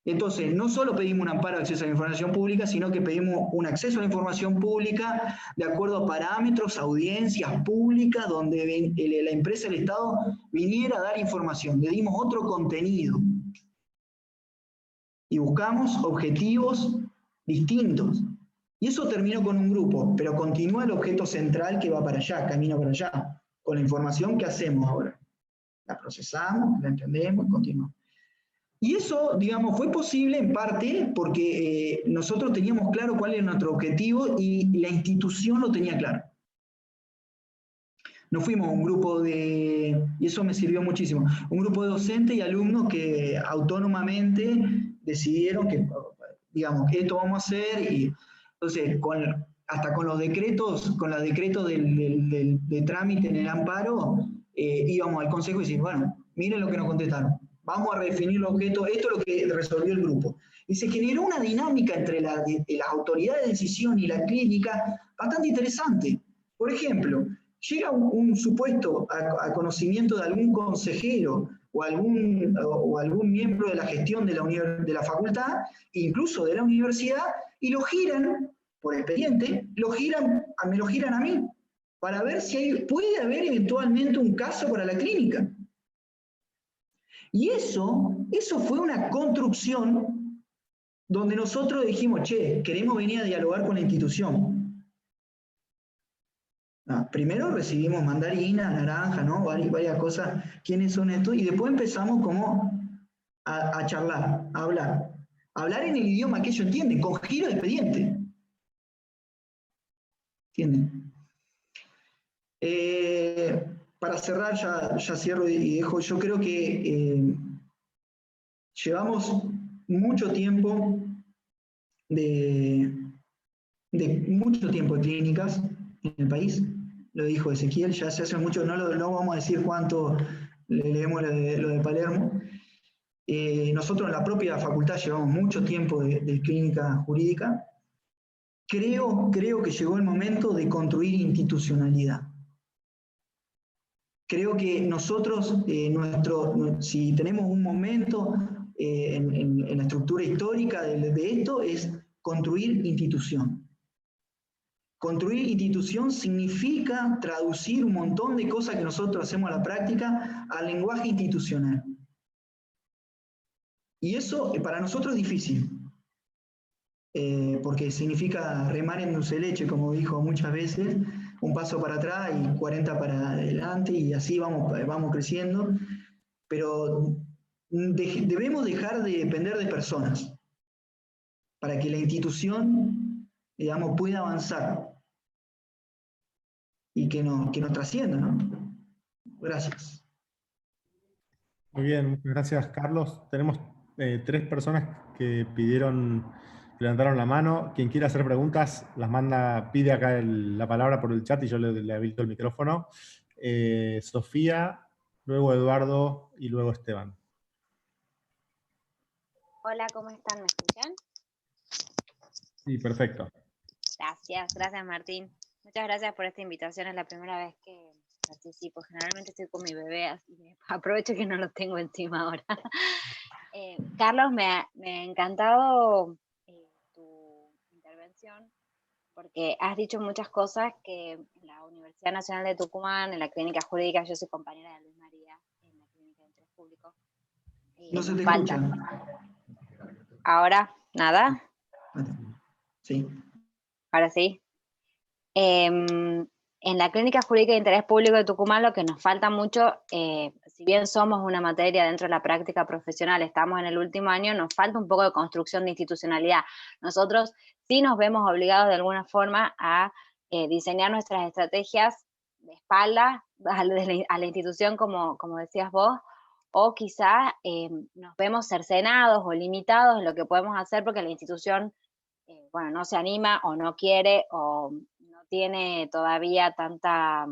Entonces, no solo pedimos un amparo de acceso a la información pública, sino que pedimos un acceso a la información pública de acuerdo a parámetros, audiencias públicas, donde la empresa, el Estado, viniera a dar información. Le dimos otro contenido. Y buscamos objetivos distintos. Y eso terminó con un grupo, pero continúa el objeto central que va para allá, camina para allá, con la información que hacemos ahora. La procesamos, la entendemos y continuamos. Y eso, digamos, fue posible en parte porque nosotros teníamos claro cuál era nuestro objetivo y la institución lo tenía claro. Nos fuimos a un grupo y eso me sirvió muchísimo, un grupo de docentes y alumnos que autónomamente decidieron que, digamos, esto vamos a hacer, y entonces, hasta con los decretos de trámite en el amparo, íbamos al consejo y decir, bueno, miren lo que nos contestaron. Vamos a redefinir los objetos, esto es lo que resolvió el grupo. Y se generó una dinámica entre las autoridades de decisión y la clínica bastante interesante. Por ejemplo, llega un supuesto a conocimiento de algún consejero o algún miembro de la gestión de la facultad, incluso de la universidad, y lo giran, por expediente, me lo giran a mí, para ver si puede haber eventualmente un caso para la clínica. Y eso fue una construcción donde nosotros dijimos, che, queremos venir a dialogar con la institución. Primero recibimos mandarina, naranja, ¿no? Varias cosas, quiénes son estos, y después empezamos como a charlar, a hablar en el idioma que ellos entienden, con giro de expediente. ¿Entienden? Para cerrar, ya cierro y dejo, yo creo que llevamos mucho tiempo de clínicas en el país, lo dijo Ezequiel, ya se hace mucho, no vamos a decir cuánto leemos lo de Palermo. Nosotros en la propia facultad llevamos mucho tiempo de clínica jurídica. Creo que llegó el momento de construir institucionalidad. Creo que nosotros, si tenemos un momento en la estructura histórica de esto, es construir institución. Construir institución significa traducir un montón de cosas que nosotros hacemos a la práctica al lenguaje institucional. Y eso para nosotros es difícil, porque significa remar en dulce de leche, como dijo muchas veces, un paso para atrás y 40 para adelante, y así vamos creciendo, pero debemos dejar de depender de personas para que la institución, digamos, pueda avanzar y que nos trascienda, ¿no? Gracias. Muy bien, muchas gracias, Carlos. Tenemos 3 personas que levantaron la mano. Quien quiera hacer preguntas, pide acá la palabra por el chat y yo le habilito el micrófono. Sofía, luego Eduardo y luego Esteban. Hola, ¿cómo están? ¿Me escuchan? Sí, perfecto. Gracias Martín. Muchas gracias por esta invitación, es la primera vez que participo. Generalmente estoy con mi bebé, así que aprovecho que no lo tengo encima ahora. Carlos, me ha encantado tu intervención, porque has dicho muchas cosas que en la Universidad Nacional de Tucumán, en la clínica jurídica, yo soy compañera de Luis María, en la clínica de interés público. No se nos te falta. escucha. Ahora, nada. Sí. Ahora sí. En la Clínica Jurídica de Interés Público de Tucumán lo que nos falta mucho, si bien somos una materia dentro de la práctica profesional, estamos en el último año, nos falta un poco de construcción de institucionalidad. Nosotros sí nos vemos obligados de alguna forma a diseñar nuestras estrategias de espalda a la institución, como decías vos, o quizá nos vemos cercenados o limitados en lo que podemos hacer porque la institución no se anima o no quiere o no tiene todavía tanta,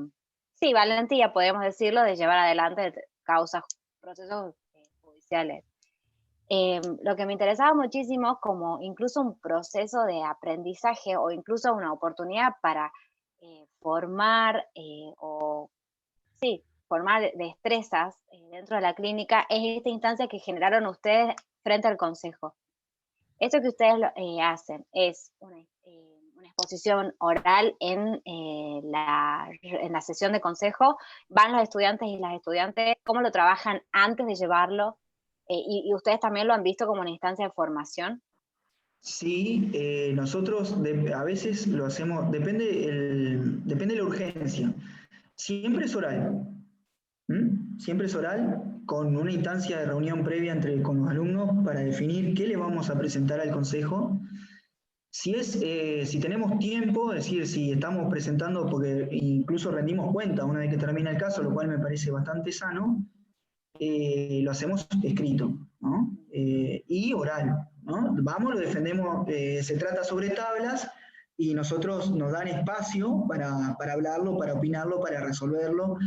sí, valentía, podemos decirlo, de llevar adelante causas, procesos judiciales. Lo que me interesaba muchísimo, como incluso un proceso de aprendizaje o incluso una oportunidad para formar formar destrezas dentro de la clínica, es esta instancia que generaron ustedes frente al consejo. Esto que ustedes hacen es una exposición oral en la sesión de consejo. Van los estudiantes y las estudiantes, ¿cómo lo trabajan antes de llevarlo? Y ustedes también lo han visto como una instancia de formación. Sí, nosotros a veces lo hacemos, depende de la urgencia. Siempre es oral. Siempre es oral, con una instancia de reunión previa con los alumnos para definir qué le vamos a presentar al consejo. Si tenemos tiempo, es decir, si estamos presentando, porque incluso rendimos cuenta una vez que termina el caso, lo cual me parece bastante sano, lo hacemos escrito, ¿no? Y oral, ¿no? Vamos, lo defendemos, se trata sobre tablas y nosotros nos dan espacio para hablarlo, para opinarlo, para resolverlo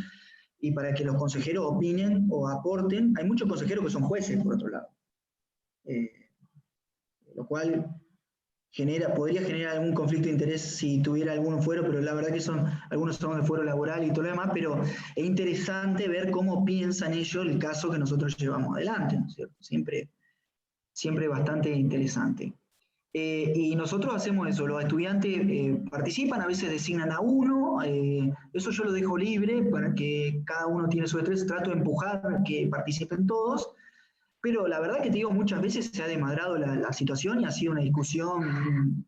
y para que los consejeros opinen o aporten. Hay muchos consejeros que son jueces, por otro lado, lo cual podría generar algún conflicto de interés si tuviera algún fuero, pero la verdad que algunos son de fuero laboral y todo lo demás, pero es interesante ver cómo piensan ellos el caso que nosotros llevamos adelante, ¿no es cierto? Siempre bastante interesante. Y nosotros hacemos eso, los estudiantes participan, a veces designan a uno, eso yo lo dejo libre para que cada uno tiene su destreza, trato de empujar que participen todos, pero la verdad que te digo, muchas veces se ha desmadrado la situación y ha sido una discusión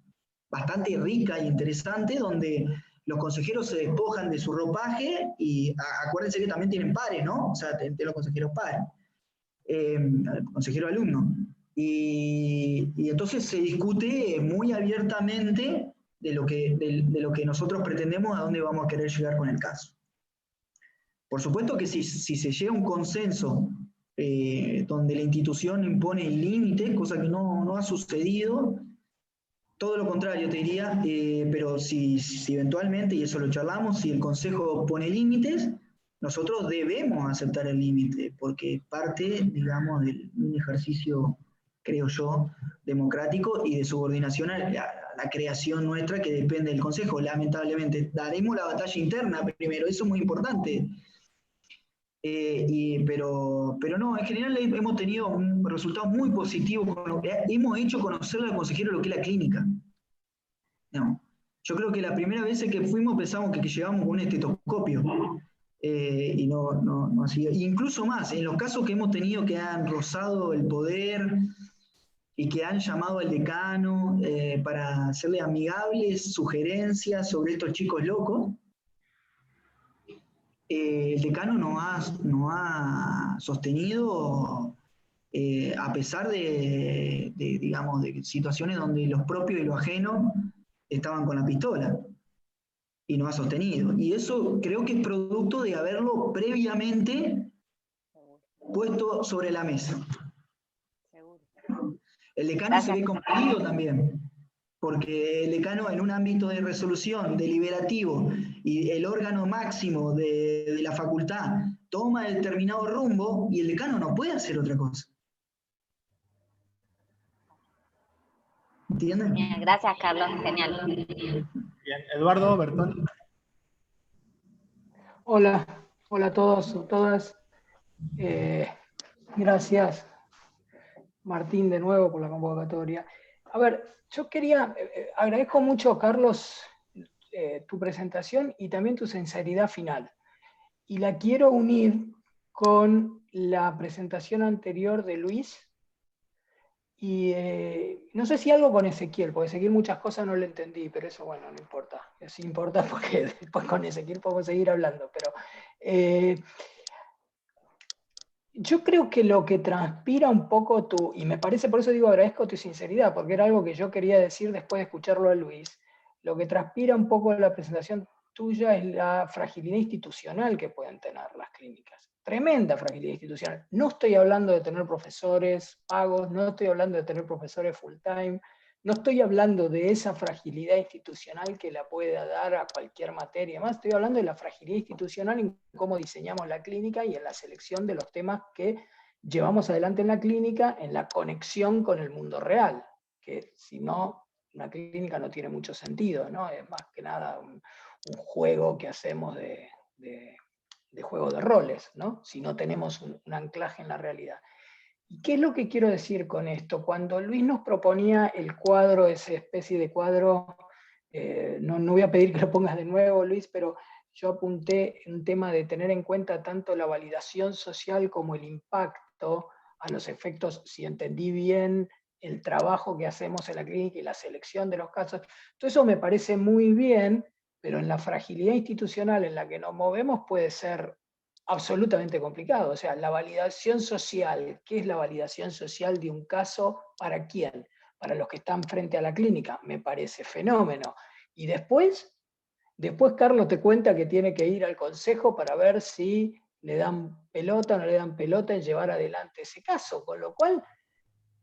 bastante rica e interesante, donde los consejeros se despojan de su ropaje y acuérdense que también tienen pares, ¿no? O sea, los consejeros pares, consejero alumno. Y entonces se discute muy abiertamente de lo que nosotros pretendemos, a dónde vamos a querer llegar con el caso. Por supuesto que si se llega a un consenso donde la institución impone límites, cosa que no ha sucedido, todo lo contrario te diría, pero si eventualmente, y eso lo charlamos, si el consejo pone límites, nosotros debemos aceptar el límite, porque es parte, digamos, de un ejercicio, creo yo, democrático y de subordinación a la creación nuestra que depende del consejo. Lamentablemente, daremos la batalla interna primero, eso es muy importante. Pero no, en general hemos tenido un resultado muy positivo con lo que hemos hecho conocerle al consejero lo que es la clínica. No. Yo creo que la primera vez que fuimos pensamos que llevábamos un estetoscopio y no ha sido. Incluso más, en los casos que hemos tenido que han rozado el poder y que han llamado al decano para hacerle amigables sugerencias sobre estos chicos locos, el decano no ha sostenido, a pesar digamos, de situaciones donde los propios y los ajenos estaban con la pistola, y no ha sostenido. Y eso creo que es producto de haberlo previamente puesto sobre la mesa. El decano se ve compelido también, porque el decano en un ámbito de resolución deliberativo y el órgano máximo de la facultad toma determinado rumbo y el decano no puede hacer otra cosa. ¿Entiendes? Bien, gracias, Carlos. Genial. Bien, Eduardo, Bertoni. Hola, hola a todos y todas. Gracias, Martín, de nuevo por la convocatoria. A ver, yo quería, agradezco mucho, Carlos, tu presentación y también tu sinceridad final. Y la quiero unir con la presentación anterior de Luis. Y no sé si algo con Ezequiel, porque Ezequiel muchas cosas no le entendí, pero eso, bueno, no importa. Sí importa porque después con Ezequiel podemos seguir hablando. Pero yo creo que lo que transpira un poco tu, y me parece, por eso digo, agradezco tu sinceridad, porque era algo que yo quería decir después de escucharlo a Luis, lo que transpira un poco la presentación tuya es la fragilidad institucional que pueden tener las clínicas. Tremenda fragilidad institucional. No estoy hablando de tener profesores pagos, no estoy hablando de tener profesores full time, no estoy hablando de esa fragilidad institucional que la pueda dar a cualquier materia. Más estoy hablando de la fragilidad institucional en cómo diseñamos la clínica y en la selección de los temas que llevamos adelante en la clínica, en la conexión con el mundo real, que si no, una clínica no tiene mucho sentido, ¿no? Es más que nada un juego que hacemos de juego de roles, ¿no? Si no tenemos un anclaje en la realidad. ¿Y qué es lo que quiero decir con esto? Cuando Luis nos proponía el cuadro, esa especie de cuadro, no voy a pedir que lo pongas de nuevo, Luis, pero yo apunté un tema de tener en cuenta tanto la validación social como el impacto a los efectos, si entendí bien, el trabajo que hacemos en la clínica y la selección de los casos. Todo eso me parece muy bien, pero en la fragilidad institucional en la que nos movemos puede ser absolutamente complicado. O sea, la validación social, ¿qué es la validación social de un caso? ¿Para quién? Para los que están frente a la clínica, me parece fenómeno. Y después Carlos te cuenta que tiene que ir al consejo para ver si le dan pelota o no le dan pelota en llevar adelante ese caso. Con lo cual,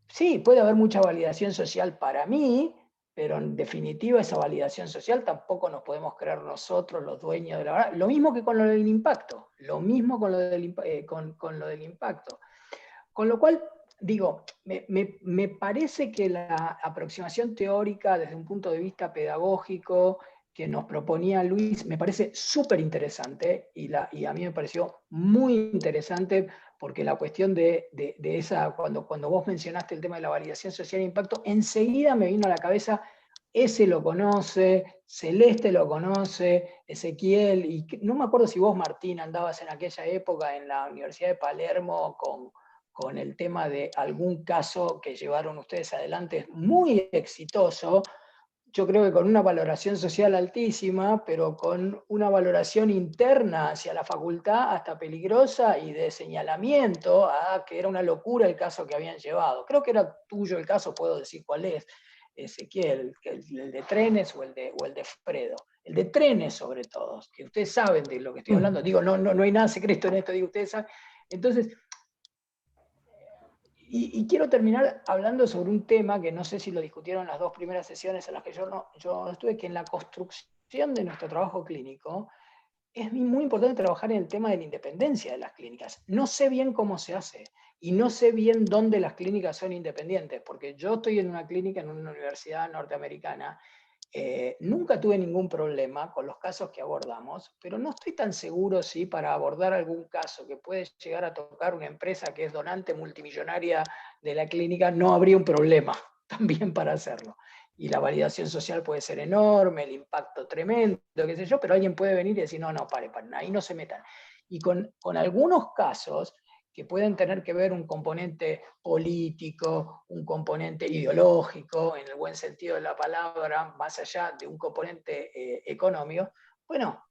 sí, puede haber mucha validación social para mí, pero en definitiva esa validación social tampoco nos podemos creer nosotros los dueños de la verdad. Lo mismo que con lo del impacto, lo mismo con lo del impacto. Con lo cual, digo, me parece que la aproximación teórica desde un punto de vista pedagógico que nos proponía Luis me parece súper interesante y a mí me pareció muy interesante porque la cuestión de esa, cuando vos mencionaste el tema de la validación social e impacto, enseguida me vino a la cabeza, ese lo conoce, Celeste lo conoce, Ezequiel, y no me acuerdo si vos, Martín, andabas en aquella época en la Universidad de Palermo con el tema de algún caso que llevaron ustedes adelante, muy exitoso, yo creo que con una valoración social altísima, pero con una valoración interna hacia la facultad hasta peligrosa y de señalamiento a que era una locura el caso que habían llevado. Creo que era tuyo el caso, puedo decir cuál es, Ezequiel, el de Trenes o el de Fredo. El de Trenes sobre todo, que ustedes saben de lo que estoy hablando. Digo, no hay nada secreto en esto, digo, ustedes saben. Entonces, y quiero terminar hablando sobre un tema que no sé si lo discutieron en las dos primeras sesiones en las que yo no estuve, que en la construcción de nuestro trabajo clínico es muy importante trabajar en el tema de la independencia de las clínicas. No sé bien cómo se hace y no sé bien dónde las clínicas son independientes, porque yo estoy en una clínica en una universidad norteamericana. Nunca tuve ningún problema con los casos que abordamos, pero no estoy tan seguro si para abordar algún caso que puede llegar a tocar una empresa que es donante multimillonaria de la clínica, no habría un problema también para hacerlo. Y la validación social puede ser enorme, el impacto tremendo, qué sé yo, pero alguien puede venir y decir, no, paren, ahí no se metan. Y con algunos casos que pueden tener que ver un componente político, un componente ideológico, en el buen sentido de la palabra, más allá de un componente económico, bueno,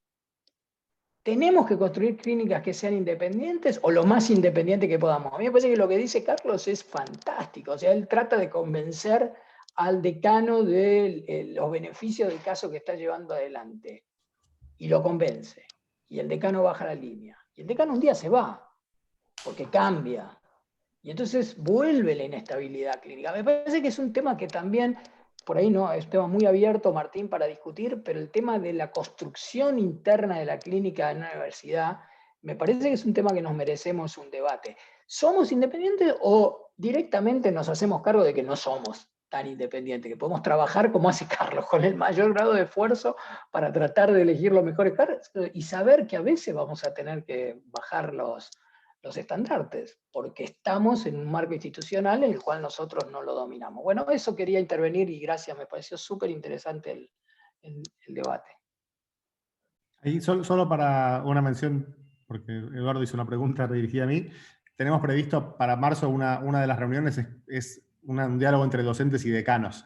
tenemos que construir clínicas que sean independientes o lo más independiente que podamos. A mí me parece que lo que dice Carlos es fantástico, o sea, él trata de convencer al decano de los beneficios del caso que está llevando adelante, y lo convence, y el decano baja la línea, y el decano un día se va, porque cambia, y entonces vuelve la inestabilidad clínica. Me parece que es un tema que también, por ahí no, es un tema muy abierto, Martín, para discutir, pero el tema de la construcción interna de la clínica en una universidad, me parece que es un tema que nos merecemos un debate. ¿Somos independientes o directamente nos hacemos cargo de que no somos tan independiente, que podemos trabajar como hace Carlos, con el mayor grado de esfuerzo para tratar de elegir los mejores carros y saber que a veces vamos a tener que bajar los estandartes, porque estamos en un marco institucional en el cual nosotros no lo dominamos. Bueno, eso quería intervenir y gracias, me pareció súper interesante el debate. Ahí solo para una mención, porque Eduardo hizo una pregunta dirigida a mí. Tenemos previsto para marzo una de las reuniones es un diálogo entre docentes y decanos,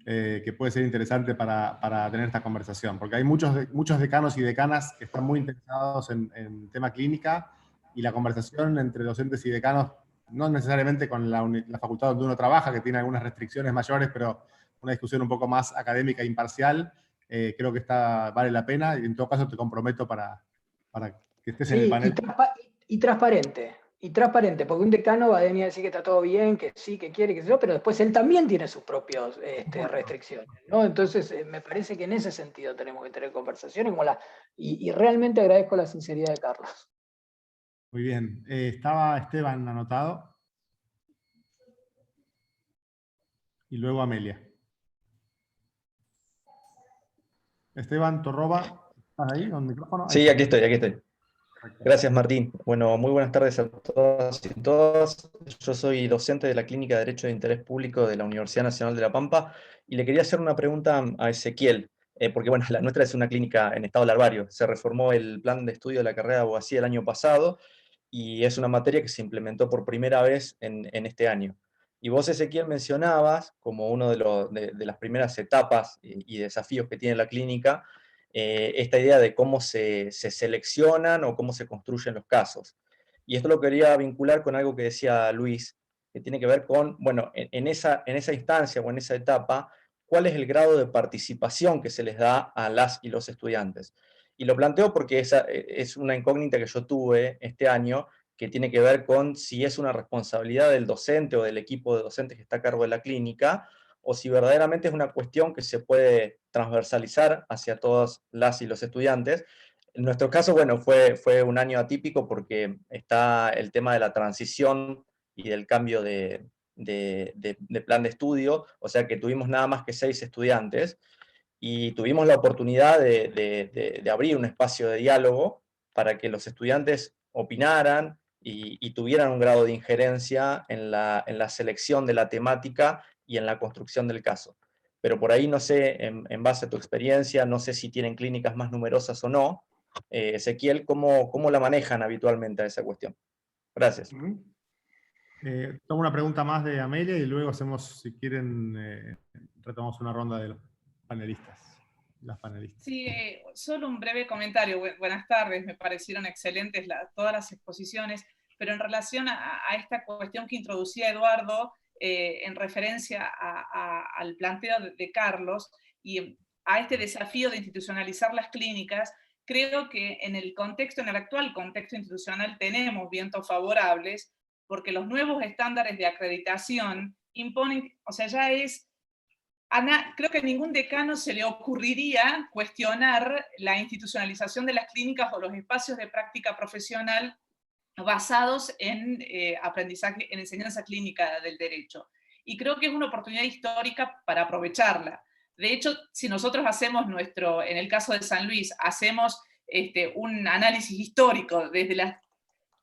que puede ser interesante para tener esta conversación, porque hay muchos decanos y decanas que están muy interesados en tema clínica, y la conversación entre docentes y decanos, no necesariamente con la facultad donde uno trabaja, que tiene algunas restricciones mayores, pero una discusión un poco más académica e imparcial, creo que vale la pena, y en todo caso te comprometo para que estés en el panel. Y transparente, porque un decano va a venir a decir que está todo bien, que sí, que quiere, que sé yo, pero después él también tiene sus propias restricciones, ¿no? Entonces, me parece que en ese sentido tenemos que tener conversaciones, y realmente agradezco la sinceridad de Carlos. Muy bien. Estaba Esteban anotado. Y luego Amelia. Esteban Torroba, ¿estás ahí con el micrófono? Sí, aquí estoy. Gracias, Martín. Bueno, muy buenas tardes a todas y todas. Yo soy docente de la Clínica de Derecho de Interés Público de la Universidad Nacional de La Pampa, y le quería hacer una pregunta a Ezequiel, porque bueno, la nuestra es una clínica en estado larvario. Se reformó el plan de estudio de la carrera de abogacía el año pasado, y es una materia que se implementó por primera vez en este año. Y vos, Ezequiel, mencionabas como uno de las primeras etapas y desafíos que tiene la clínica, esta idea de cómo se seleccionan o cómo se construyen los casos. Y esto lo quería vincular con algo que decía Luis, que tiene que ver con, bueno, en esa instancia o en esa etapa, cuál es el grado de participación que se les da a las y los estudiantes. Y lo planteo porque esa es una incógnita que yo tuve este año, que tiene que ver con si es una responsabilidad del docente o del equipo de docentes que está a cargo de la clínica, o si verdaderamente es una cuestión que se puede transversalizar hacia todas las y los estudiantes. En nuestro caso, bueno, fue un año atípico porque está el tema de la transición y del cambio de plan de estudio, o sea que tuvimos nada más que 6 estudiantes, y tuvimos la oportunidad de abrir un espacio de diálogo para que los estudiantes opinaran y tuvieran un grado de injerencia en la selección de la temática y en la construcción del caso. Pero por ahí no sé, en base a tu experiencia, no sé si tienen clínicas más numerosas o no. Ezequiel, ¿cómo la manejan habitualmente a esa cuestión? Gracias. Tomo una pregunta más de Amelia y luego hacemos, si quieren, retomamos una ronda de los panelistas. Las panelistas. Sí, solo un breve comentario. Buenas tardes, me parecieron excelentes todas las exposiciones, pero en relación a esta cuestión que introducía Eduardo, en referencia al planteo de Carlos y a este desafío de institucionalizar las clínicas, creo que en el actual contexto institucional tenemos vientos favorables, porque los nuevos estándares de acreditación imponen, o sea, ya es... Creo que a ningún decano se le ocurriría cuestionar la institucionalización de las clínicas o los espacios de práctica profesional basados en aprendizaje, en enseñanza clínica del derecho. Y creo que es una oportunidad histórica para aprovecharla. De hecho, si nosotros hacemos en el caso de San Luis, hacemos un análisis histórico desde las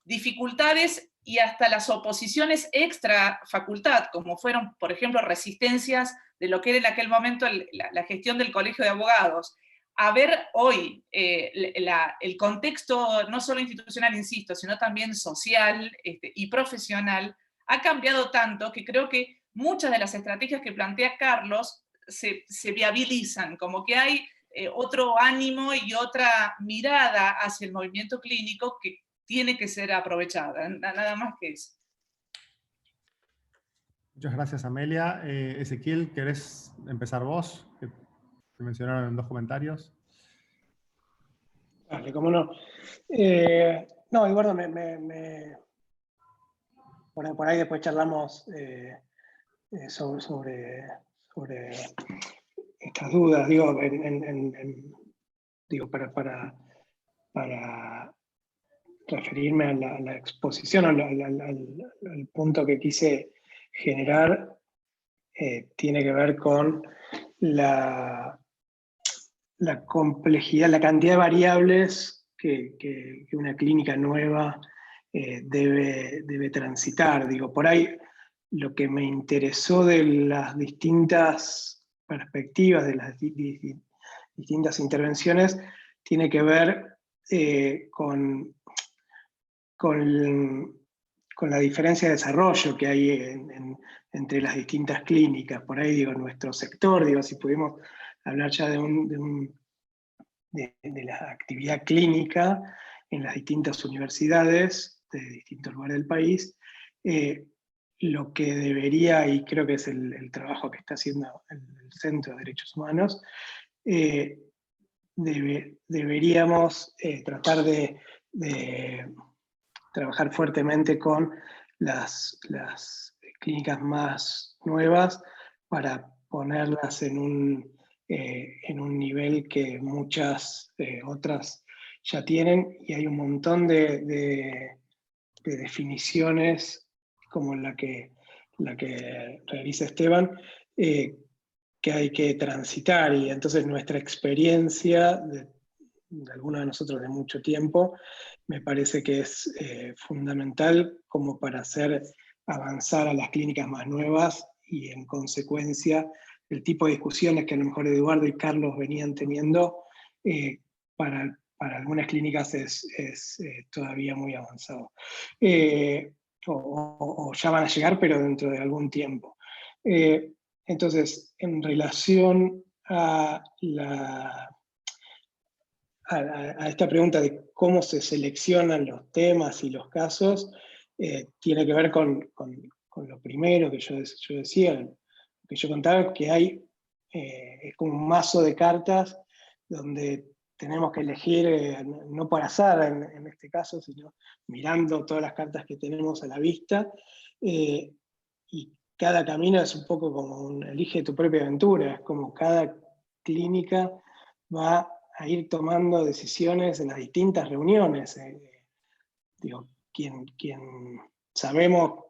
dificultades y hasta las oposiciones extra facultad, como fueron, por ejemplo, resistencias de lo que era en aquel momento la gestión del Colegio de Abogados, a ver hoy el contexto no solo institucional, insisto, sino también social y profesional, ha cambiado tanto que creo que muchas de las estrategias que plantea Carlos se viabilizan, como que hay otro ánimo y otra mirada hacia el movimiento clínico que tiene que ser aprovechada, nada más que eso. Muchas gracias, Amelia. Ezequiel, ¿querés empezar vos? Que te mencionaron en 2 comentarios. Vale, cómo no. No, Eduardo, por ahí después charlamos sobre estas dudas, digo, para referirme a la exposición, al punto que quise generar, tiene que ver con la complejidad, la cantidad de variables que una clínica nueva debe transitar. Digo, por ahí lo que me interesó de las distintas perspectivas, de las distintas intervenciones, tiene que ver con la diferencia de desarrollo que hay entre las distintas clínicas. Por ahí, digo, nuestro sector, digo, si pudimos hablar ya de la actividad clínica en las distintas universidades de distintos lugares del país, lo que debería, y creo que es el trabajo que está haciendo el Centro de Derechos Humanos, deberíamos tratar de trabajar fuertemente con las clínicas más nuevas para ponerlas en un nivel que muchas otras ya tienen, y hay un montón de definiciones como la que realiza Esteban, que hay que transitar, y entonces nuestra experiencia de algunos de nosotros de mucho tiempo, me parece que es fundamental como para hacer avanzar a las clínicas más nuevas, y en consecuencia el tipo de discusiones que a lo mejor Eduardo y Carlos venían teniendo, para algunas clínicas es todavía muy avanzado. O ya van a llegar, pero dentro de algún tiempo. Entonces, en relación a esta pregunta de cómo se seleccionan los temas y los casos, tiene que ver con lo primero que yo decía, que yo contaba, que hay es como un mazo de cartas donde tenemos que elegir, no por azar en este caso, sino mirando todas las cartas que tenemos a la vista, y cada camino es un poco como elige tu propia aventura, es como cada clínica va a ir tomando decisiones en las distintas reuniones. Digo, sabemos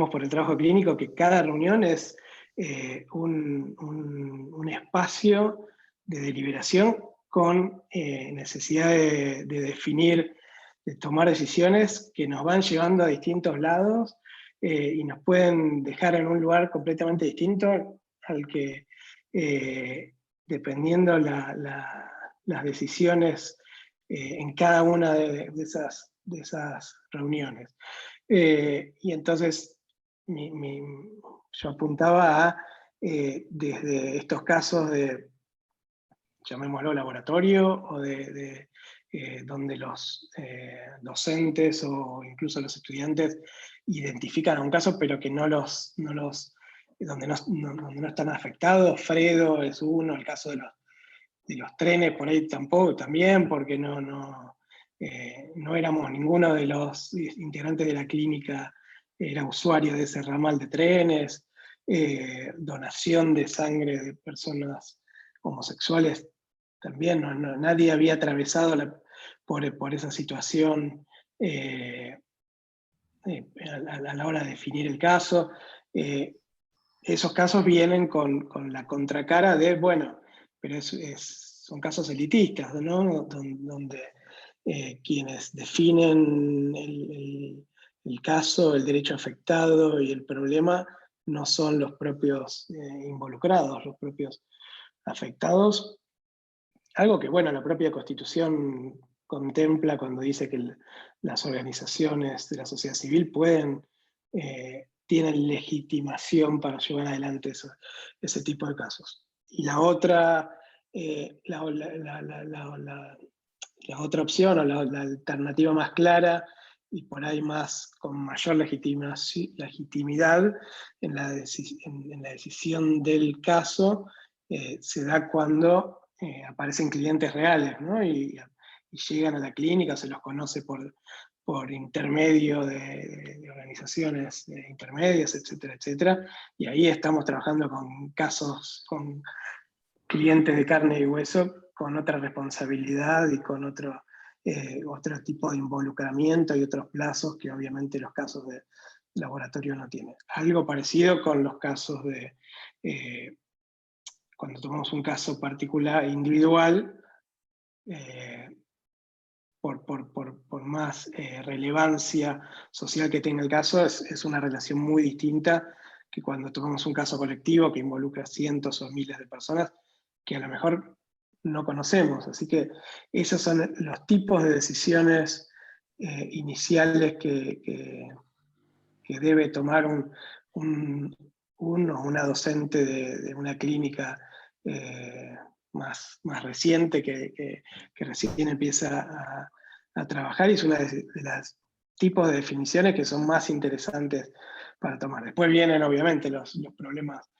por el trabajo clínico que cada reunión es un espacio de deliberación con necesidad de definir, de tomar decisiones que nos van llevando a distintos lados, y nos pueden dejar en un lugar completamente distinto al que, dependiendo las decisiones en cada una de esas reuniones. Y entonces yo apuntaba a, desde estos casos de, llamémoslo laboratorio, o donde los docentes o incluso los estudiantes identifican a un caso, pero que donde no están afectados. Fredo es uno, el caso de los trenes, por ahí también, porque no éramos ninguno de los integrantes de la clínica, era usuario de ese ramal de trenes. Donación de sangre de personas homosexuales también, nadie había atravesado por esa situación a la hora de definir el caso. Esos casos vienen con la contracara de, bueno, pero son casos elitistas, ¿no? Donde quienes definen el caso, el derecho afectado y el problema no son los propios involucrados, los propios afectados. Algo que, bueno, la propia Constitución contempla cuando dice que las organizaciones de la sociedad civil tienen legitimación para llevar adelante ese tipo de casos. Y la otra, la otra opción, o la alternativa más clara, y por ahí con mayor legitimidad en la decisión del caso, se da cuando aparecen clientes reales, ¿no? Y llegan a la clínica, se los conoce por intermedio de organizaciones intermedias, etcétera, etcétera, y ahí estamos trabajando con casos, con clientes de carne y hueso, con otra responsabilidad y con otro tipo de involucramiento y otros plazos que obviamente los casos de laboratorio no tiene. Algo parecido con los casos de, cuando tomamos un caso particular, individual, por más relevancia social que tenga el caso, es una relación muy distinta que cuando tomamos un caso colectivo que involucra cientos o miles de personas que a lo mejor no conocemos. Así que esos son los tipos de decisiones iniciales que debe tomar una docente de una clínica más reciente que recién empieza a trabajar, y es una de las tipos de definiciones que son más interesantes para tomar. Después vienen obviamente los problemas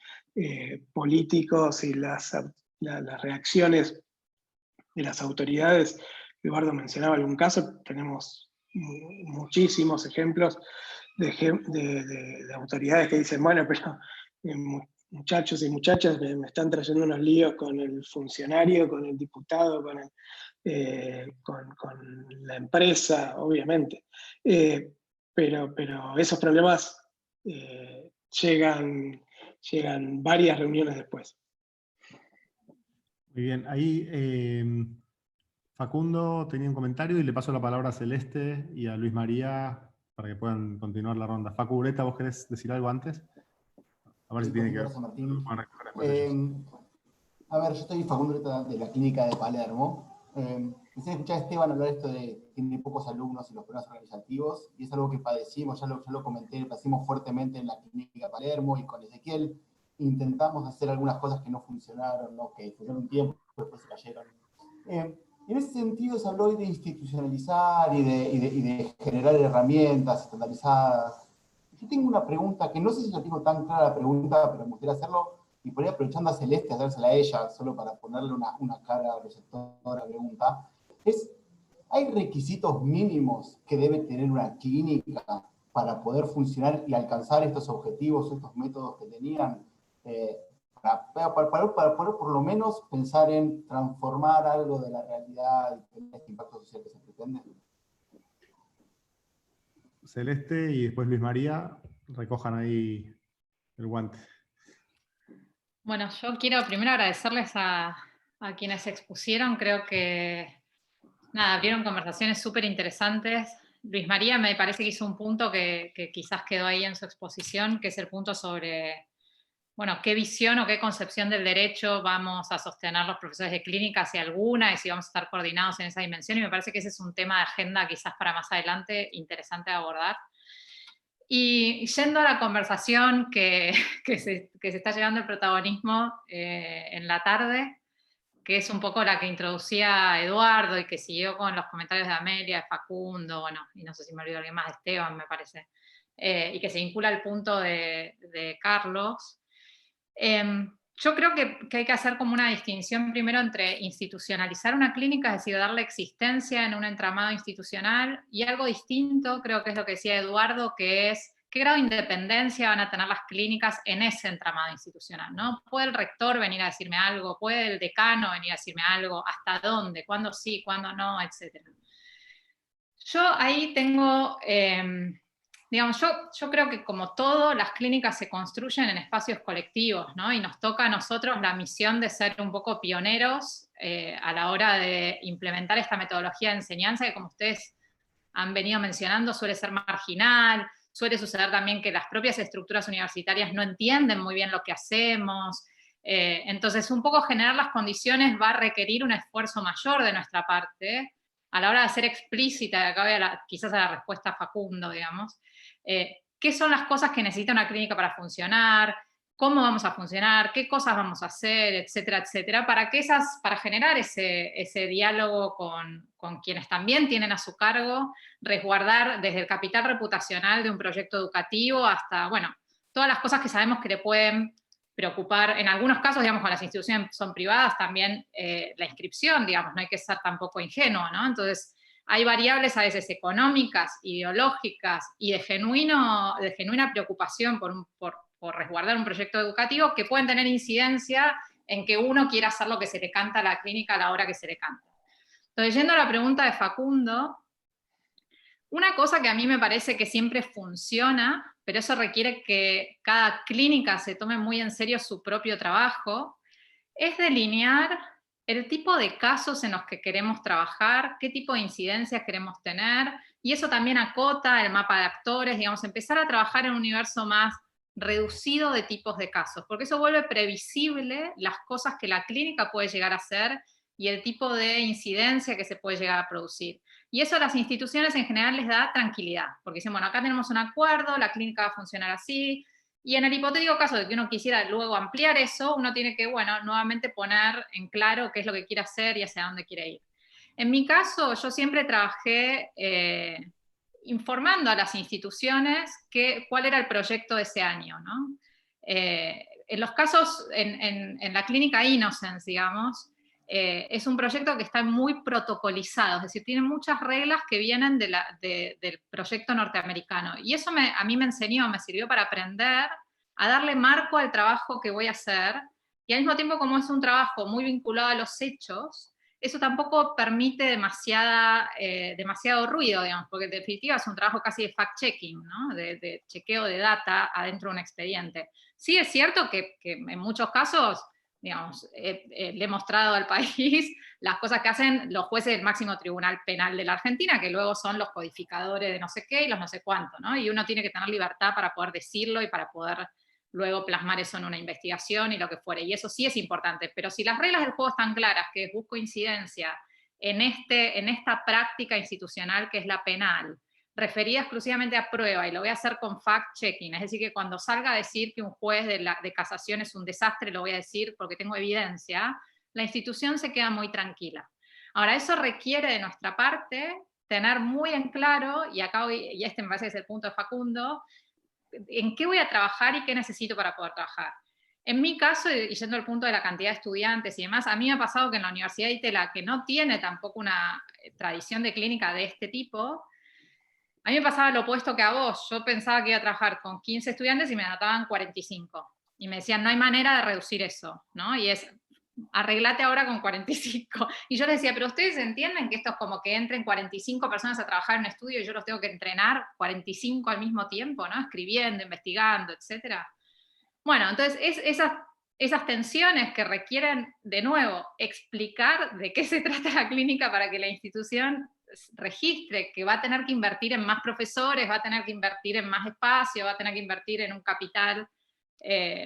políticos y las reacciones de las autoridades. Eduardo mencionaba algún caso, tenemos muchísimos ejemplos de autoridades que dicen, bueno, pero muchachos y muchachas me están trayendo unos líos con el funcionario, con el diputado, con la empresa, obviamente. Pero esos problemas llegan varias reuniones después. Muy bien, ahí Facundo tenía un comentario y le paso la palabra a Celeste y a Luis María para que puedan continuar la ronda. Facu, Greta, ¿vos querés decir algo antes? A ver si tiene que ver. A ver, yo estoy Facundo Greta de la clínica de Palermo. Quisiera escuchar a Esteban hablar esto de que tiene pocos alumnos y los problemas organizativos, y es algo que padecimos, ya lo comenté, padecimos fuertemente en la clínica de Palermo, y con Ezequiel intentamos hacer algunas cosas que no funcionaron, ¿no? Que funcionaron un tiempo, después se cayeron. En ese sentido se habló hoy de institucionalizar y de generar herramientas estandarizadas. Yo tengo una pregunta, que no sé si la tengo tan clara la pregunta, pero me gustaría hacerlo, y por ahí aprovechando a Celeste, hacérsela a ella, solo para ponerle una cara receptora a la pregunta. ¿Hay requisitos mínimos que debe tener una clínica para poder funcionar y alcanzar estos objetivos, estos métodos que tenían? Para poder por lo menos pensar en transformar algo de la realidad y tener este impacto social que se pretende. Celeste y después Luis María, recojan ahí el guante. Bueno, yo quiero primero agradecerles a quienes expusieron. Creo que abrieron conversaciones súper interesantes. Luis María me parece que hizo un punto que quizás quedó ahí en su exposición, que es el punto sobre, bueno, qué visión o qué concepción del derecho vamos a sostener los profesores de clínica, si alguna, y si vamos a estar coordinados en esa dimensión, y me parece que ese es un tema de agenda quizás para más adelante interesante de abordar. Y yendo a la conversación que se está llevando el protagonismo en la tarde, que es un poco la que introducía Eduardo y que siguió con los comentarios de Amelia, de Facundo, bueno, y no sé si me olvido alguien más, de Esteban, me parece, y que se vincula al punto de Carlos. Yo creo que hay que hacer como una distinción primero entre institucionalizar una clínica, es decir, darle existencia en un entramado institucional, y algo distinto, creo que es lo que decía Eduardo, que es qué grado de independencia van a tener las clínicas en ese entramado institucional, ¿no? ¿Puede el rector venir a decirme algo? ¿Puede el decano venir a decirme algo? ¿Hasta dónde? ¿Cuándo sí? ¿Cuándo no? Etcétera. Yo ahí tengo... digamos, yo creo que como todo, las clínicas se construyen en espacios colectivos, ¿no? Y nos toca a nosotros la misión de ser un poco pioneros a la hora de implementar esta metodología de enseñanza, que como ustedes han venido mencionando suele ser marginal, suele suceder también que las propias estructuras universitarias no entienden muy bien lo que hacemos. Entonces, un poco generar las condiciones va a requerir un esfuerzo mayor de nuestra parte, a la hora de ser explícita, acá voy quizás a la respuesta a Facundo, digamos, qué son las cosas que necesita una clínica para funcionar, cómo vamos a funcionar, qué cosas vamos a hacer, etcétera, etcétera, para generar ese diálogo con quienes también tienen a su cargo, resguardar desde el capital reputacional de un proyecto educativo hasta, bueno, todas las cosas que sabemos que le pueden preocupar, en algunos casos, digamos, cuando las instituciones son privadas, también la inscripción, digamos, no hay que ser tampoco ingenuo, ¿no? Entonces, hay variables a veces económicas, ideológicas y de genuina preocupación por resguardar un proyecto educativo que pueden tener incidencia en que uno quiera hacer lo que se le canta a la clínica a la hora que se le canta. Entonces, yendo a la pregunta de Facundo, Una cosa que a mí me parece que siempre funciona, pero eso requiere que cada clínica se tome muy en serio su propio trabajo, es delinear el tipo de casos en los que queremos trabajar, qué tipo de incidencias queremos tener, y eso también acota el mapa de actores, digamos, empezar a trabajar en un universo más reducido de tipos de casos, porque eso vuelve previsible las cosas que la clínica puede llegar a hacer y el tipo de incidencia que se puede llegar a producir. Y eso a las instituciones en general les da tranquilidad, porque dicen, bueno, acá tenemos un acuerdo, la clínica va a funcionar así, y en el hipotético caso de que uno quisiera luego ampliar eso, uno tiene que, bueno, nuevamente poner en claro qué es lo que quiere hacer y hacia dónde quiere ir. En mi caso, yo siempre trabajé informando a las instituciones cuál era el proyecto de ese año, ¿no? En los casos, en la clínica Innocence, digamos, es un proyecto que está muy protocolizado, es decir, tiene muchas reglas que vienen del proyecto norteamericano. Y eso a mí me enseñó, me sirvió para aprender a darle marco al trabajo que voy a hacer, y al mismo tiempo, como es un trabajo muy vinculado a los hechos, eso tampoco permite demasiado ruido, digamos, porque en definitiva es un trabajo casi de fact-checking, ¿no? De chequeo de data adentro de un expediente. Sí es cierto que en muchos casos, digamos, le he mostrado al país las cosas que hacen los jueces del máximo tribunal penal de la Argentina, que luego son los codificadores de no sé qué y los no sé cuánto, ¿no? Y uno tiene que tener libertad para poder decirlo y para poder luego plasmar eso en una investigación y lo que fuere, y eso sí es importante, pero si las reglas del juego están claras, que es busco incidencia en esta práctica institucional que es la penal, referida exclusivamente a prueba, y lo voy a hacer con fact-checking, es decir, que cuando salga a decir que un juez de casación es un desastre, lo voy a decir porque tengo evidencia, la institución se queda muy tranquila. Ahora, eso requiere de nuestra parte tener muy en claro, y acá y este me parece que es el punto de Facundo, en qué voy a trabajar y qué necesito para poder trabajar. En mi caso, y yendo al punto de la cantidad de estudiantes y demás, a mí me ha pasado que en la Universidad de Itela, que no tiene tampoco una tradición de clínica de este tipo, a mí me pasaba lo opuesto que a vos. Yo pensaba que iba a trabajar con 15 estudiantes y me anotaban 45. Y me decían, no hay manera de reducir eso, ¿no? Y es, arreglate ahora con 45. Y yo les decía, pero ustedes entienden que esto es como que entren 45 personas a trabajar en un estudio y yo los tengo que entrenar 45 al mismo tiempo, ¿no? Escribiendo, investigando, etc. Bueno, entonces esas tensiones que requieren, de nuevo, explicar de qué se trata la clínica para que la institución registre que va a tener que invertir en más profesores, va a tener que invertir en más espacio, va a tener que invertir en un capital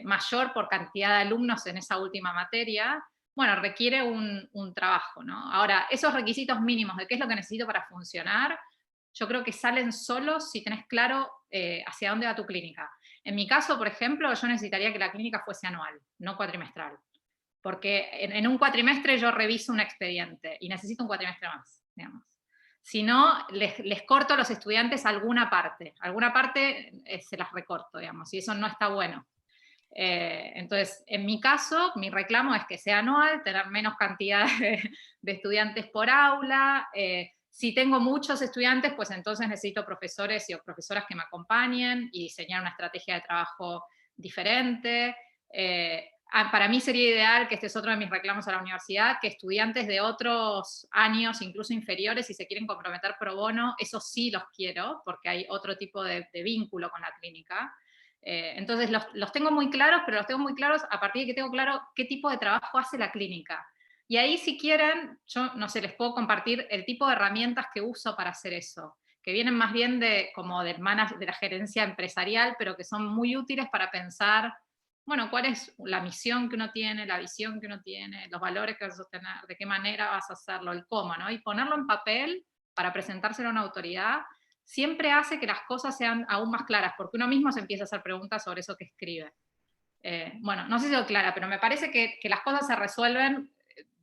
mayor por cantidad de alumnos en esa última materia, bueno, requiere un trabajo, ¿no? Ahora, esos requisitos mínimos de qué es lo que necesito para funcionar, yo creo que salen solos si tenés claro hacia dónde va tu clínica. En mi caso, por ejemplo, yo necesitaría que la clínica fuese anual, no cuatrimestral. Porque en un cuatrimestre yo reviso un expediente y necesito un cuatrimestre más, digamos. Si no, les corto a los estudiantes alguna parte se las recorto, digamos, y eso no está bueno. Entonces, en mi caso, mi reclamo es que sea anual, tener menos cantidad de estudiantes por aula. Si tengo muchos estudiantes, pues entonces necesito profesores o profesoras que me acompañen y diseñar una estrategia de trabajo diferente. Para mí sería ideal, que este es otro de mis reclamos a la universidad, que estudiantes de otros años, incluso inferiores, si se quieren comprometer pro bono, eso sí los quiero, porque hay otro tipo de vínculo con la clínica. Entonces los tengo muy claros, pero los tengo muy claros a partir de que tengo claro qué tipo de trabajo hace la clínica. Y ahí, si quieren, yo no sé, les puedo compartir el tipo de herramientas que uso para hacer eso, que vienen más bien de la gerencia empresarial, pero que son muy útiles para pensar, bueno, cuál es la misión que uno tiene, la visión que uno tiene, los valores que vas a sostener, de qué manera vas a hacerlo, el cómo, ¿no? Y ponerlo en papel para presentárselo a una autoridad, siempre hace que las cosas sean aún más claras, porque uno mismo se empieza a hacer preguntas sobre eso que escribe. Bueno, no sé si soy clara, pero me parece que las cosas se resuelven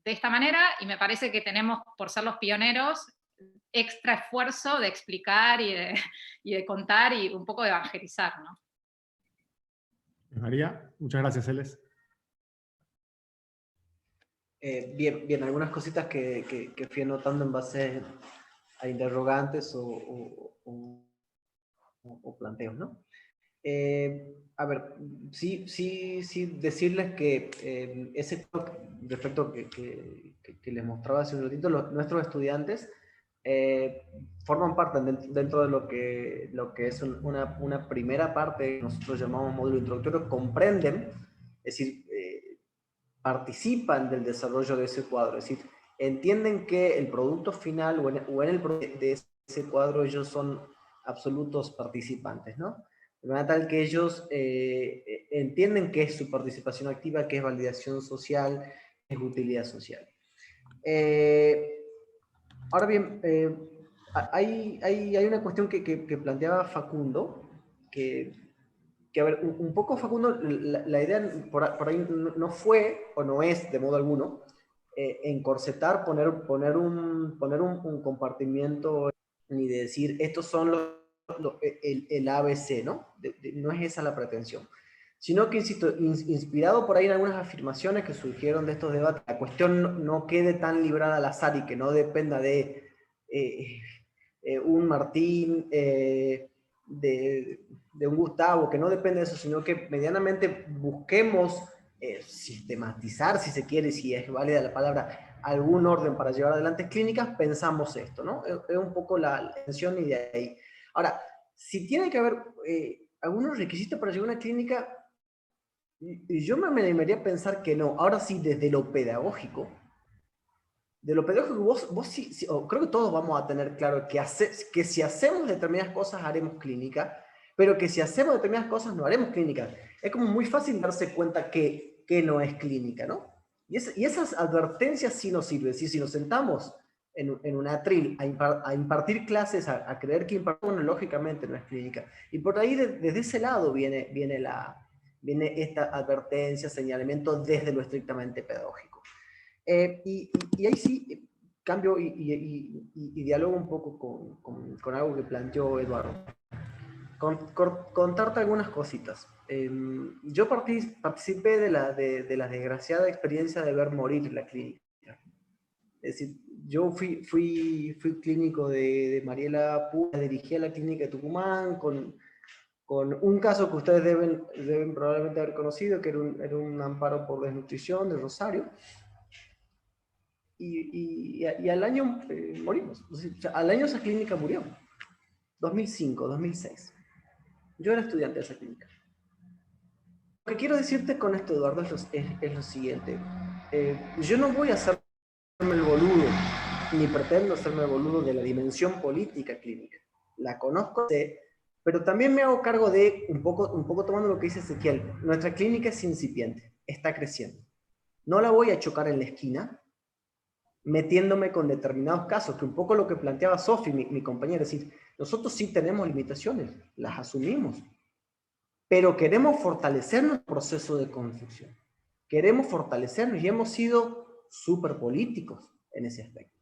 de esta manera, y me parece que tenemos, por ser los pioneros, extra esfuerzo de explicar y de contar y un poco de evangelizar, ¿no? María, muchas gracias, Celes. Bien, algunas cositas que fui anotando en base a interrogantes o planteos, ¿no? A ver, sí decirles que ese respecto que les mostraba hace un ratito, nuestros estudiantes forman parte dentro de lo que es una primera parte que nosotros llamamos módulo introductorio, comprenden, es decir, participan del desarrollo de ese cuadro, es decir, entienden que el producto final o en el producto de ese cuadro ellos son absolutos participantes, ¿no? De manera tal que ellos entienden qué es su participación activa, qué es validación social, qué es utilidad social. Ahora bien, hay una cuestión que planteaba Facundo, que a ver, un poco Facundo, la idea por ahí no fue, o no es de modo alguno, encorsetar, poner un compartimiento, ni de decir, estos son el ABC, ¿no? No es esa la pretensión. Sino que, insisto, inspirado por ahí en algunas afirmaciones que surgieron de estos debates, la cuestión no quede tan librada al azar y que no dependa de un Martín, de un Gustavo, que no depende de eso, sino que medianamente busquemos sistematizar, si se quiere, si es válida la palabra, algún orden para llevar adelante clínicas, pensamos esto, ¿no? Es un poco la intención y de ahí. Ahora, si tiene que haber algunos requisitos para llevar una clínica, yo me animaría a pensar que no. Ahora sí, desde lo pedagógico, vos sí, creo que todos vamos a tener claro que si hacemos determinadas cosas haremos clínica, pero que si hacemos determinadas cosas no haremos clínica. Es como muy fácil darse cuenta que no es clínica, ¿no? Y esas advertencias sí nos sirven. Si nos sentamos en un atril a impartir clases, a creer que impartimos, lógicamente no es clínica. Y por ahí, desde ese lado viene esta advertencia, señalamiento desde lo estrictamente pedagógico. Y ahí sí cambio y dialogo un poco con algo que planteó Eduardo. Contarte algunas cositas. Yo participé de la desgraciada experiencia de ver morir la clínica. Es decir, yo fui clínico de Mariela Púa, dirigí a la clínica de Tucumán con un caso que ustedes deben probablemente haber conocido, que era un amparo por desnutrición de Rosario. Y al año morimos. O sea, al año esa clínica murió. 2005, 2006. Yo era estudiante de esa clínica. Lo que quiero decirte con esto, Eduardo, es lo siguiente. Yo no voy a hacerme el boludo, ni pretendo hacerme el boludo de la dimensión política clínica. La conozco, pero también me hago cargo de, un poco tomando lo que dice Ezequiel, nuestra clínica es incipiente, está creciendo. No la voy a chocar en la esquina, metiéndome con determinados casos, que un poco lo que planteaba Sofi, mi compañera, es decir, nosotros sí tenemos limitaciones, las asumimos, pero queremos fortalecer nuestro proceso de construcción. Queremos fortalecernos y hemos sido súper políticos en ese aspecto.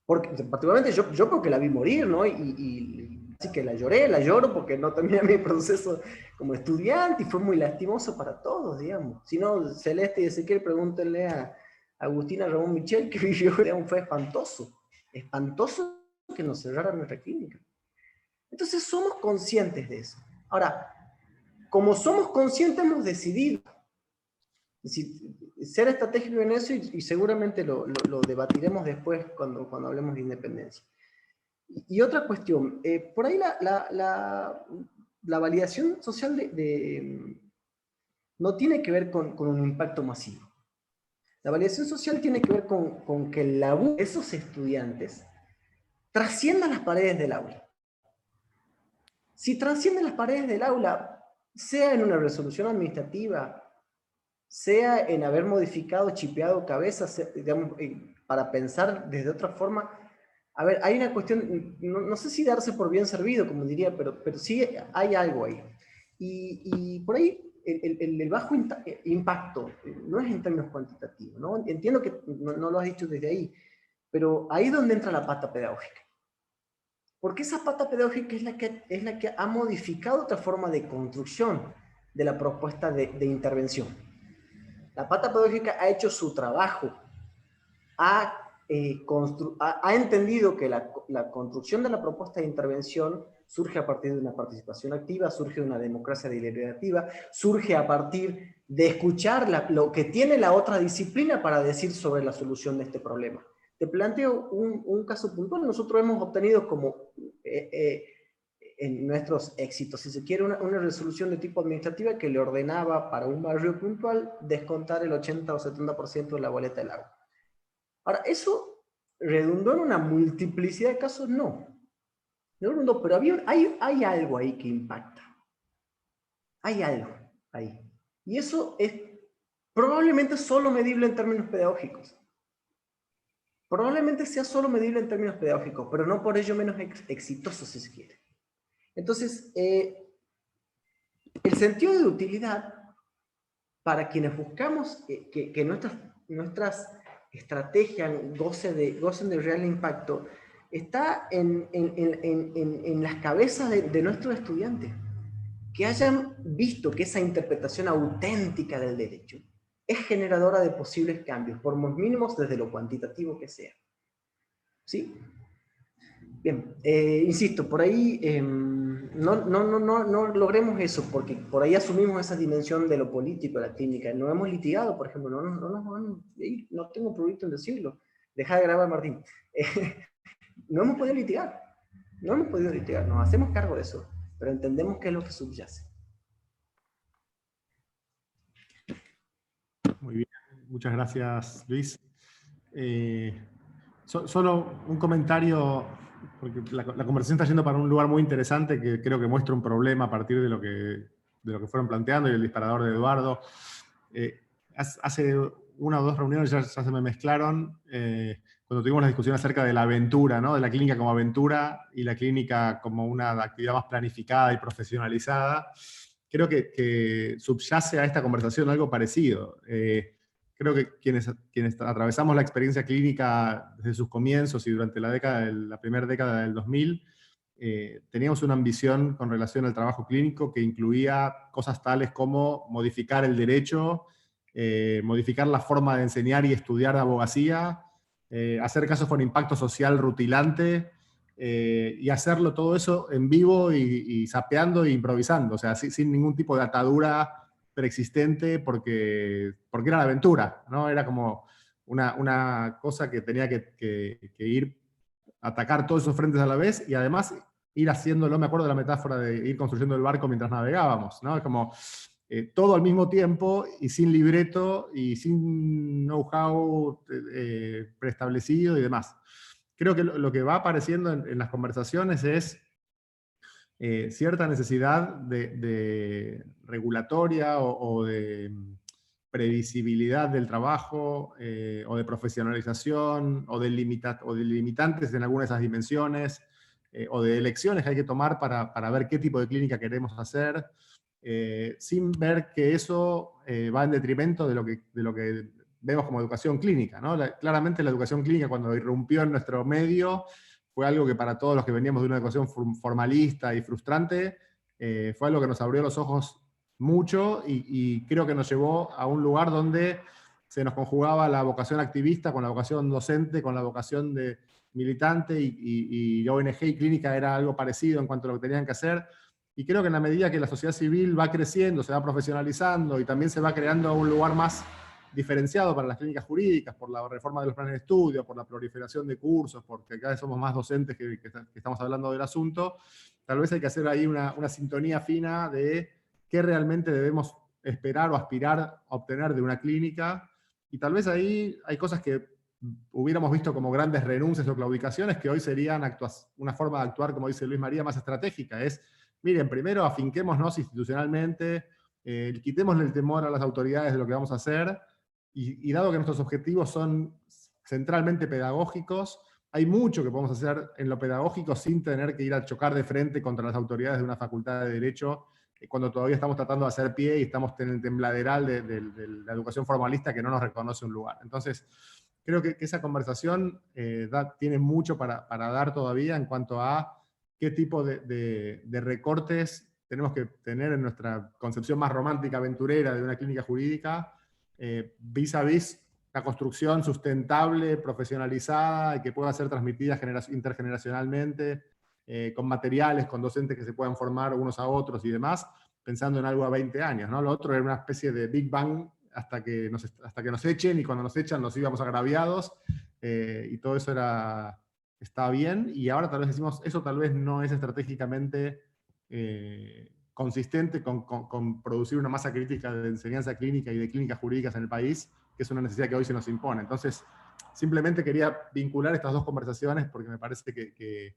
Porque, particularmente yo porque la vi morir, ¿no? Así que la lloro porque no terminé mi proceso como estudiante y fue muy lastimoso para todos, digamos. Si no, Celeste y Ezequiel, pregúntenle a Agustina Ramón Michel, que vivió, fue espantoso. Espantoso que nos cerraran nuestra clínica. Entonces somos conscientes de eso. Ahora, como somos conscientes, hemos decidido. Es decir, ser estratégico en eso y seguramente lo debatiremos después cuando hablemos de independencia. Y otra cuestión, por ahí la validación social no tiene que ver con un impacto masivo. La validación social tiene que ver con que el laburo de esos estudiantes trascienda las paredes del aula. Si trasciende las paredes del aula, sea en una resolución administrativa, sea en haber modificado, chipeado cabezas, digamos, para pensar desde otra forma. A ver, hay una cuestión, no sé si darse por bien servido, como diría, pero sí hay algo ahí. Y por ahí el bajo impacto no es en términos cuantitativos, ¿no? Entiendo que no lo has dicho desde ahí, pero ahí es donde entra la pata pedagógica. Porque esa pata pedagógica es la que ha modificado otra forma de construcción de la propuesta de intervención. La pata pedagógica ha hecho su trabajo, ha entendido que la construcción de la propuesta de intervención surge a partir de una participación activa, surge de una democracia deliberativa, surge a partir de escuchar lo que tiene la otra disciplina para decir sobre la solución de este problema. te planteo un caso puntual. Nosotros hemos obtenido como en nuestros éxitos, si se quiere, una resolución de tipo administrativa que le ordenaba para un barrio puntual descontar el 80 o 70% de la boleta del agua. Ahora, ¿eso redundó en una multiplicidad de casos? No. No redundó, pero hay algo ahí que impacta. Hay algo ahí. Y eso es probablemente solo medible en términos pedagógicos. Probablemente sea solo medible en términos pedagógicos, pero no por ello menos exitoso, si se quiere. Entonces, el sentido de utilidad, para quienes buscamos que nuestras estrategias gocen de real impacto, está en las cabezas de nuestros estudiantes, que hayan visto que esa interpretación auténtica del derecho es generadora de posibles cambios, por más mínimos desde lo cuantitativo que sea. ¿Sí? Bien, insisto, por ahí no logremos eso, porque por ahí asumimos esa dimensión de lo político de la clínica. No hemos litigado, por ejemplo, no tengo problema en decirlo. Deja de grabar, Martín. No hemos podido litigar, nos hacemos cargo de eso, pero entendemos qué es lo que subyace. Muy bien, muchas gracias, Luis. Solo un comentario, porque la conversación está yendo para un lugar muy interesante que creo que muestra un problema a partir de lo que fueron planteando y el disparador de Eduardo. Hace una o dos reuniones ya se me mezclaron cuando tuvimos la discusión acerca de la aventura, ¿no? De la clínica como aventura y la clínica como una actividad más planificada y profesionalizada. Creo que subyace a esta conversación algo parecido. Creo que quienes atravesamos la experiencia clínica desde sus comienzos y durante la primera década del 2000, teníamos una ambición con relación al trabajo clínico que incluía cosas tales como modificar el derecho, modificar la forma de enseñar y estudiar abogacía, hacer casos con impacto social rutilante, y hacerlo todo eso en vivo y zapeando e improvisando, o sea, sin ningún tipo de atadura preexistente, porque era la aventura, ¿no? Era como una cosa que tenía que ir a atacar todos esos frentes a la vez y además ir haciéndolo. Me acuerdo de la metáfora de ir construyendo el barco mientras navegábamos, ¿no? Es como todo al mismo tiempo y sin libreto y sin know-how preestablecido y demás. Creo que lo que va apareciendo en las conversaciones es cierta necesidad de regulatoria o de previsibilidad del trabajo, o de profesionalización, o de limitantes en alguna de esas dimensiones, o de elecciones que hay que tomar para ver qué tipo de clínica queremos hacer, sin ver que eso va en detrimento de lo que vemos como educación clínica, ¿no? Claramente la educación clínica, cuando irrumpió en nuestro medio, fue algo que para todos los que veníamos de una educación formalista y frustrante, fue algo que nos abrió los ojos mucho y creo que nos llevó a un lugar donde se nos conjugaba la vocación activista con la vocación docente, con la vocación de militante, y ONG y clínica era algo parecido en cuanto a lo que tenían que hacer. Y creo que en la medida que la sociedad civil va creciendo, se va profesionalizando y también se va creando un lugar más diferenciado para las clínicas jurídicas, por la reforma de los planes de estudio, por la proliferación de cursos, porque cada vez somos más docentes que estamos hablando del asunto, tal vez hay que hacer ahí una sintonía fina de qué realmente debemos esperar o aspirar a obtener de una clínica, y tal vez ahí hay cosas que hubiéramos visto como grandes renuncias o claudicaciones que hoy serían una forma de actuar, como dice Luis María, más estratégica. Es, miren, primero afinquémonos institucionalmente, quitémosle el temor a las autoridades de lo que vamos a hacer, y dado que nuestros objetivos son centralmente pedagógicos, hay mucho que podemos hacer en lo pedagógico sin tener que ir a chocar de frente contra las autoridades de una facultad de Derecho, cuando todavía estamos tratando de hacer pie y estamos en el tembladeral de la educación formalista que no nos reconoce un lugar. Entonces, creo que esa conversación tiene mucho para dar todavía en cuanto a qué tipo de recortes tenemos que tener en nuestra concepción más romántica, aventurera de una clínica jurídica, vis a vis la construcción sustentable, profesionalizada y que pueda ser transmitida intergeneracionalmente, con materiales, con docentes que se puedan formar unos a otros y demás, pensando en algo a 20 años, ¿no? Lo otro era una especie de Big Bang hasta que nos echen, y cuando nos echan nos íbamos agraviados, y todo eso estaba bien, y ahora tal vez decimos, eso tal vez no es estratégicamente consistente con producir una masa crítica de enseñanza clínica y de clínicas jurídicas en el país, que es una necesidad que hoy se nos impone. Entonces, simplemente quería vincular estas dos conversaciones porque me parece que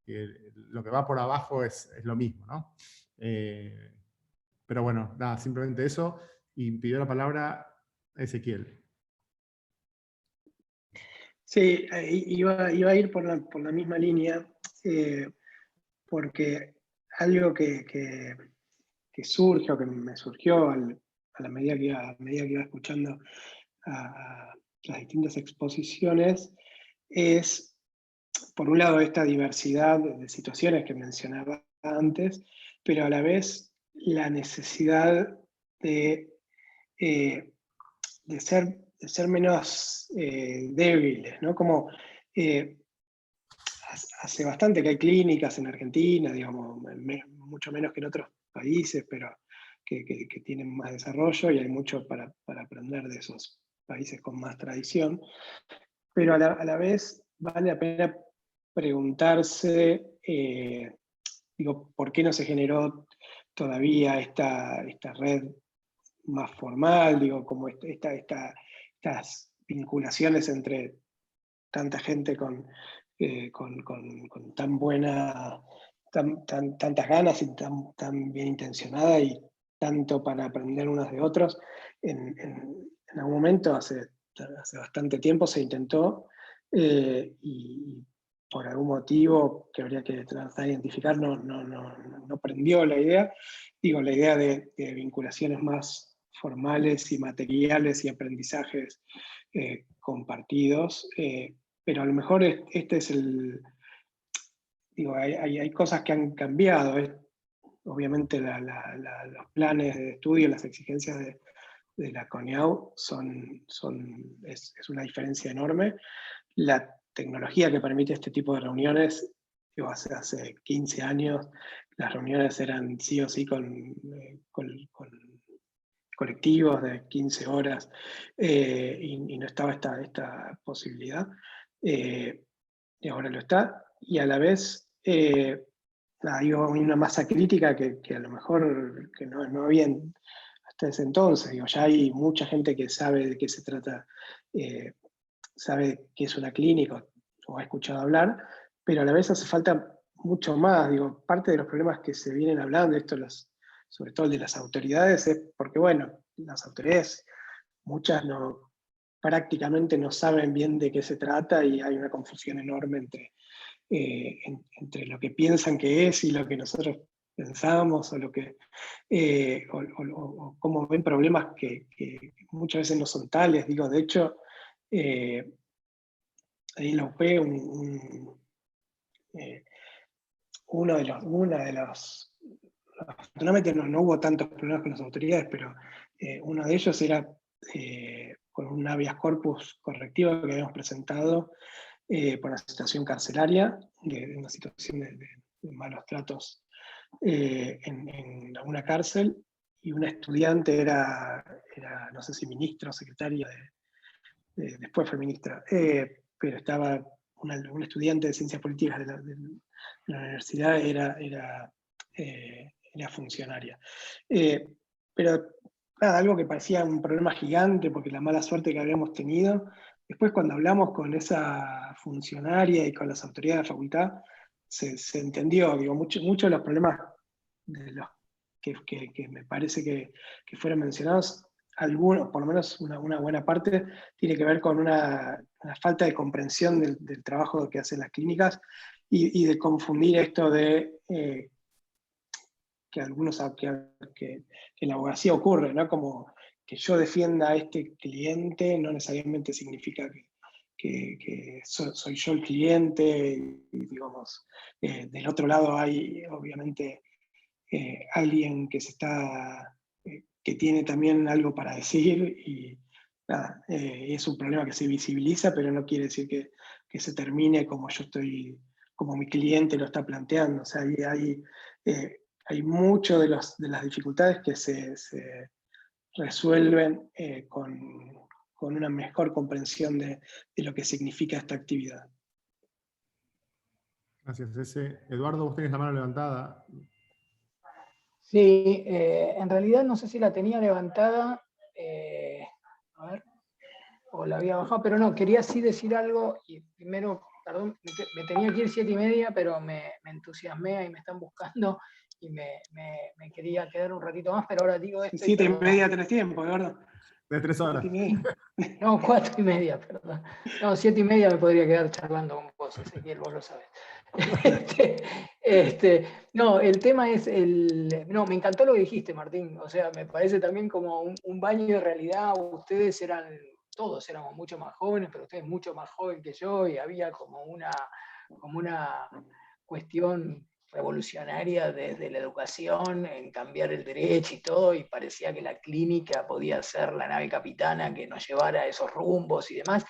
lo que va por abajo es lo mismo, ¿no? Pero bueno, nada, simplemente eso, y pidió la palabra Ezequiel. Sí, iba a ir por la misma línea, porque algo que surge, o que me surgió a la medida que iba escuchando a las distintas exposiciones, es, por un lado, esta diversidad de situaciones que mencionaba antes, pero a la vez la necesidad de ser menos débiles, ¿no? Como hace bastante que hay clínicas en Argentina, digamos, mucho menos que en otros países, pero que tienen más desarrollo, y hay mucho para aprender de esos países con más tradición. Pero a la vez vale la pena preguntarse, digo, ¿por qué no se generó todavía esta red más formal? Digo, como estas vinculaciones entre tanta gente con tan buena, tantas ganas y tan bien intencionada, y tanto para aprender unos de otros. En algún momento, hace bastante tiempo, se intentó, y por algún motivo que habría que tratar de identificar, no prendió la idea. Digo, la idea de vinculaciones más formales y materiales y aprendizajes compartidos, pero a lo mejor este es digo, hay cosas que han cambiado. Obviamente los planes de estudio, las exigencias de la CONIAU es una diferencia enorme. La tecnología que permite este tipo de reuniones, digo, hace 15 años, las reuniones eran sí o sí con colectivos de 15 horas, y no estaba esta posibilidad, y ahora lo está, y a la vez hay una masa crítica que a lo mejor que no había hasta ese entonces. Digo, ya hay mucha gente que sabe de qué se trata, sabe qué es una clínica, o ha escuchado hablar, pero a la vez hace falta mucho más. Digo, parte de los problemas que se vienen hablando, sobre todo el de las autoridades, es porque, bueno, las autoridades, muchas prácticamente no saben bien de qué se trata, y hay una confusión enorme entre lo que piensan que es y lo que nosotros pensamos, o cómo ven problemas que muchas veces no son tales. Digo, de hecho, ahí en la UP, afortunadamente no hubo tantos problemas con las autoridades, pero uno de ellos era con un habeas corpus correctivo que habíamos presentado por una situación carcelaria, de una situación de malos tratos en alguna cárcel, y una estudiante era no sé si ministra o secretaria, después fue ministra, pero estaba una estudiante de ciencias políticas de la universidad, era funcionaria. Pero nada, algo que parecía un problema gigante, porque la mala suerte que habíamos tenido, después cuando hablamos con esa funcionaria y con las autoridades de la facultad, se entendió. Digo, muchos de los problemas de los que me parece que fueron mencionados, algunos, por lo menos una buena parte, tiene que ver con una falta de comprensión del trabajo que hacen las clínicas, y de confundir esto de que en la abogacía ocurre, ¿no? Como que yo defienda a este cliente no necesariamente significa que soy yo el cliente, y digamos, del otro lado hay obviamente alguien que tiene también algo para decir, y nada, es un problema que se visibiliza, pero no quiere decir que se termine como mi cliente lo está planteando. O sea, hay mucho de las dificultades que se resuelven con con una mejor comprensión de lo que significa esta actividad. Gracias, Eduardo, vos tenés la mano levantada. Sí, en realidad no sé si la tenía levantada, a ver, o la había bajado, pero no, quería sí decir algo, y primero, perdón, me tenía que ir 7:30, pero me entusiasmé, ahí me están buscando, y me quería quedar un ratito más, pero ahora digo esto. 7:30 tenés tiempo, ¿verdad? De 3 horas. 7:30. No, 4:30, perdón. No, 7:30 me podría quedar charlando con vos, Ezequiel, vos lo sabés. No, el tema es no, me encantó lo que dijiste, Martín. O sea, me parece también como un baño de realidad. Ustedes todos éramos mucho más jóvenes, pero ustedes mucho más joven que yo, y había como una cuestión revolucionaria desde la educación, en cambiar el derecho y todo, y parecía que la clínica podía ser la nave capitana que nos llevara a esos rumbos y demás.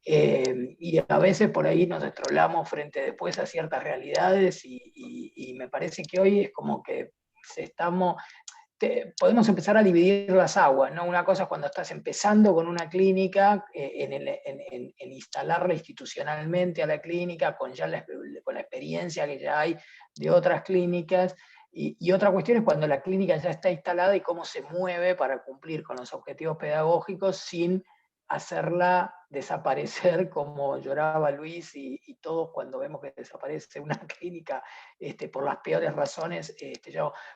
Y a veces por ahí nos destrolamos frente después a ciertas realidades, y me parece que hoy es como que podemos empezar a dividir las aguas, ¿no? Una cosa es cuando estás empezando con una clínica, en instalarla institucionalmente a la clínica, con la experiencia que ya hay de otras clínicas, y otra cuestión es cuando la clínica ya está instalada y cómo se mueve para cumplir con los objetivos pedagógicos sin hacerla desaparecer como lloraba Luis y todos cuando vemos que desaparece una clínica por las peores razones.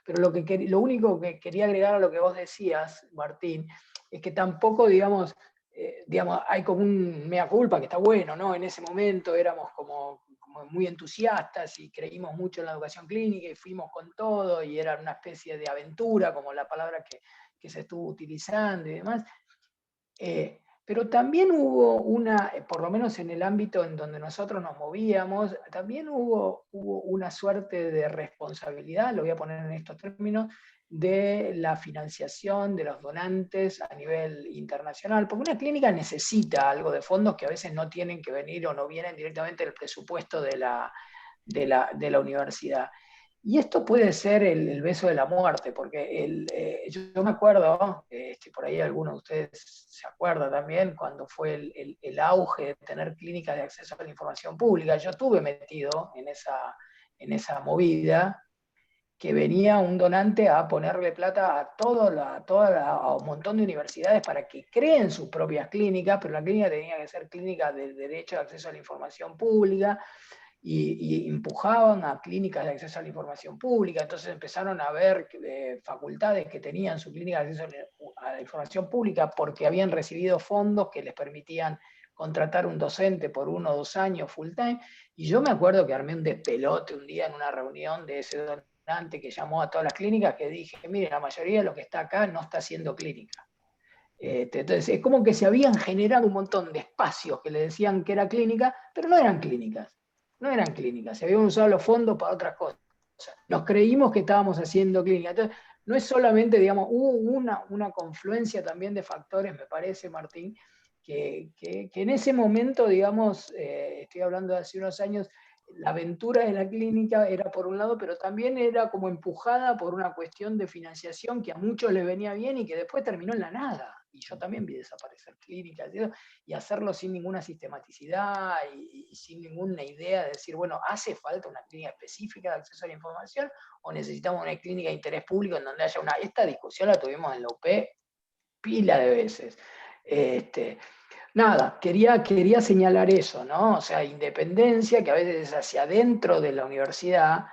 Pero lo único que quería agregar a lo que vos decías, Martín, es que tampoco, digamos, hay como un mea culpa, que está bueno, ¿no? En ese momento éramos como muy entusiastas y creímos mucho en la educación clínica y fuimos con todo, y era una especie de aventura, como la palabra que se estuvo utilizando y demás. Pero también hubo por lo menos en el ámbito en donde nosotros nos movíamos, también hubo una suerte de responsabilidad, lo voy a poner en estos términos, de la financiación de los donantes a nivel internacional, porque una clínica necesita algo de fondos que a veces no tienen que venir o no vienen directamente del presupuesto de la universidad. Y esto puede ser el beso de la muerte, porque yo me acuerdo, por ahí alguno de ustedes se acuerda también, cuando fue el auge de tener clínicas de acceso a la información pública. Yo estuve metido en esa movida, que venía un donante a ponerle plata a un montón de universidades para que creen sus propias clínicas, pero la clínica tenía que ser clínica del derecho de acceso a la información pública, y empujaban a clínicas de acceso a la información pública. Entonces empezaron a ver facultades que tenían su clínica de acceso a la información pública porque habían recibido fondos que les permitían contratar un docente por 1 o 2 años full time, y yo me acuerdo que armé un despelote un día en una reunión de ese donante que llamó a todas las clínicas, que dije, mire, la mayoría de lo que está acá no está haciendo clínica. Entonces es como que se habían generado un montón de espacios que le decían que era clínica, pero no eran clínicas. No eran clínicas, se habían usado los fondos para otras cosas. Nos creímos que estábamos haciendo clínica. Entonces, no es solamente, digamos, hubo una confluencia también de factores, me parece, Martín, que en ese momento, digamos, estoy hablando de hace unos años, la aventura de la clínica era por un lado, pero también era como empujada por una cuestión de financiación que a muchos les venía bien y que después terminó en la nada. Y yo también vi desaparecer clínicas y hacerlo sin ninguna sistematicidad y sin ninguna idea de decir, bueno, ¿hace falta una clínica específica de acceso a la información o necesitamos una clínica de interés público en donde haya Esta discusión la tuvimos en la UP pila de veces. Nada, quería señalar eso, ¿no? O sea, independencia que a veces es hacia adentro de la universidad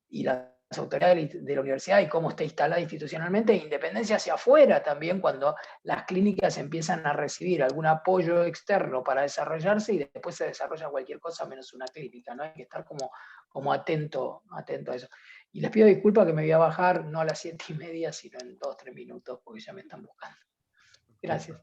y las autoridades de la universidad y cómo está instalada institucionalmente, e independencia hacia afuera también cuando las clínicas empiezan a recibir algún apoyo externo para desarrollarse y después se desarrolla cualquier cosa menos una clínica, ¿no? Hay que estar como atento a eso. Y les pido disculpas que me voy a bajar no a las 7:30, sino en 2 o 3 minutos, porque ya me están buscando. Gracias.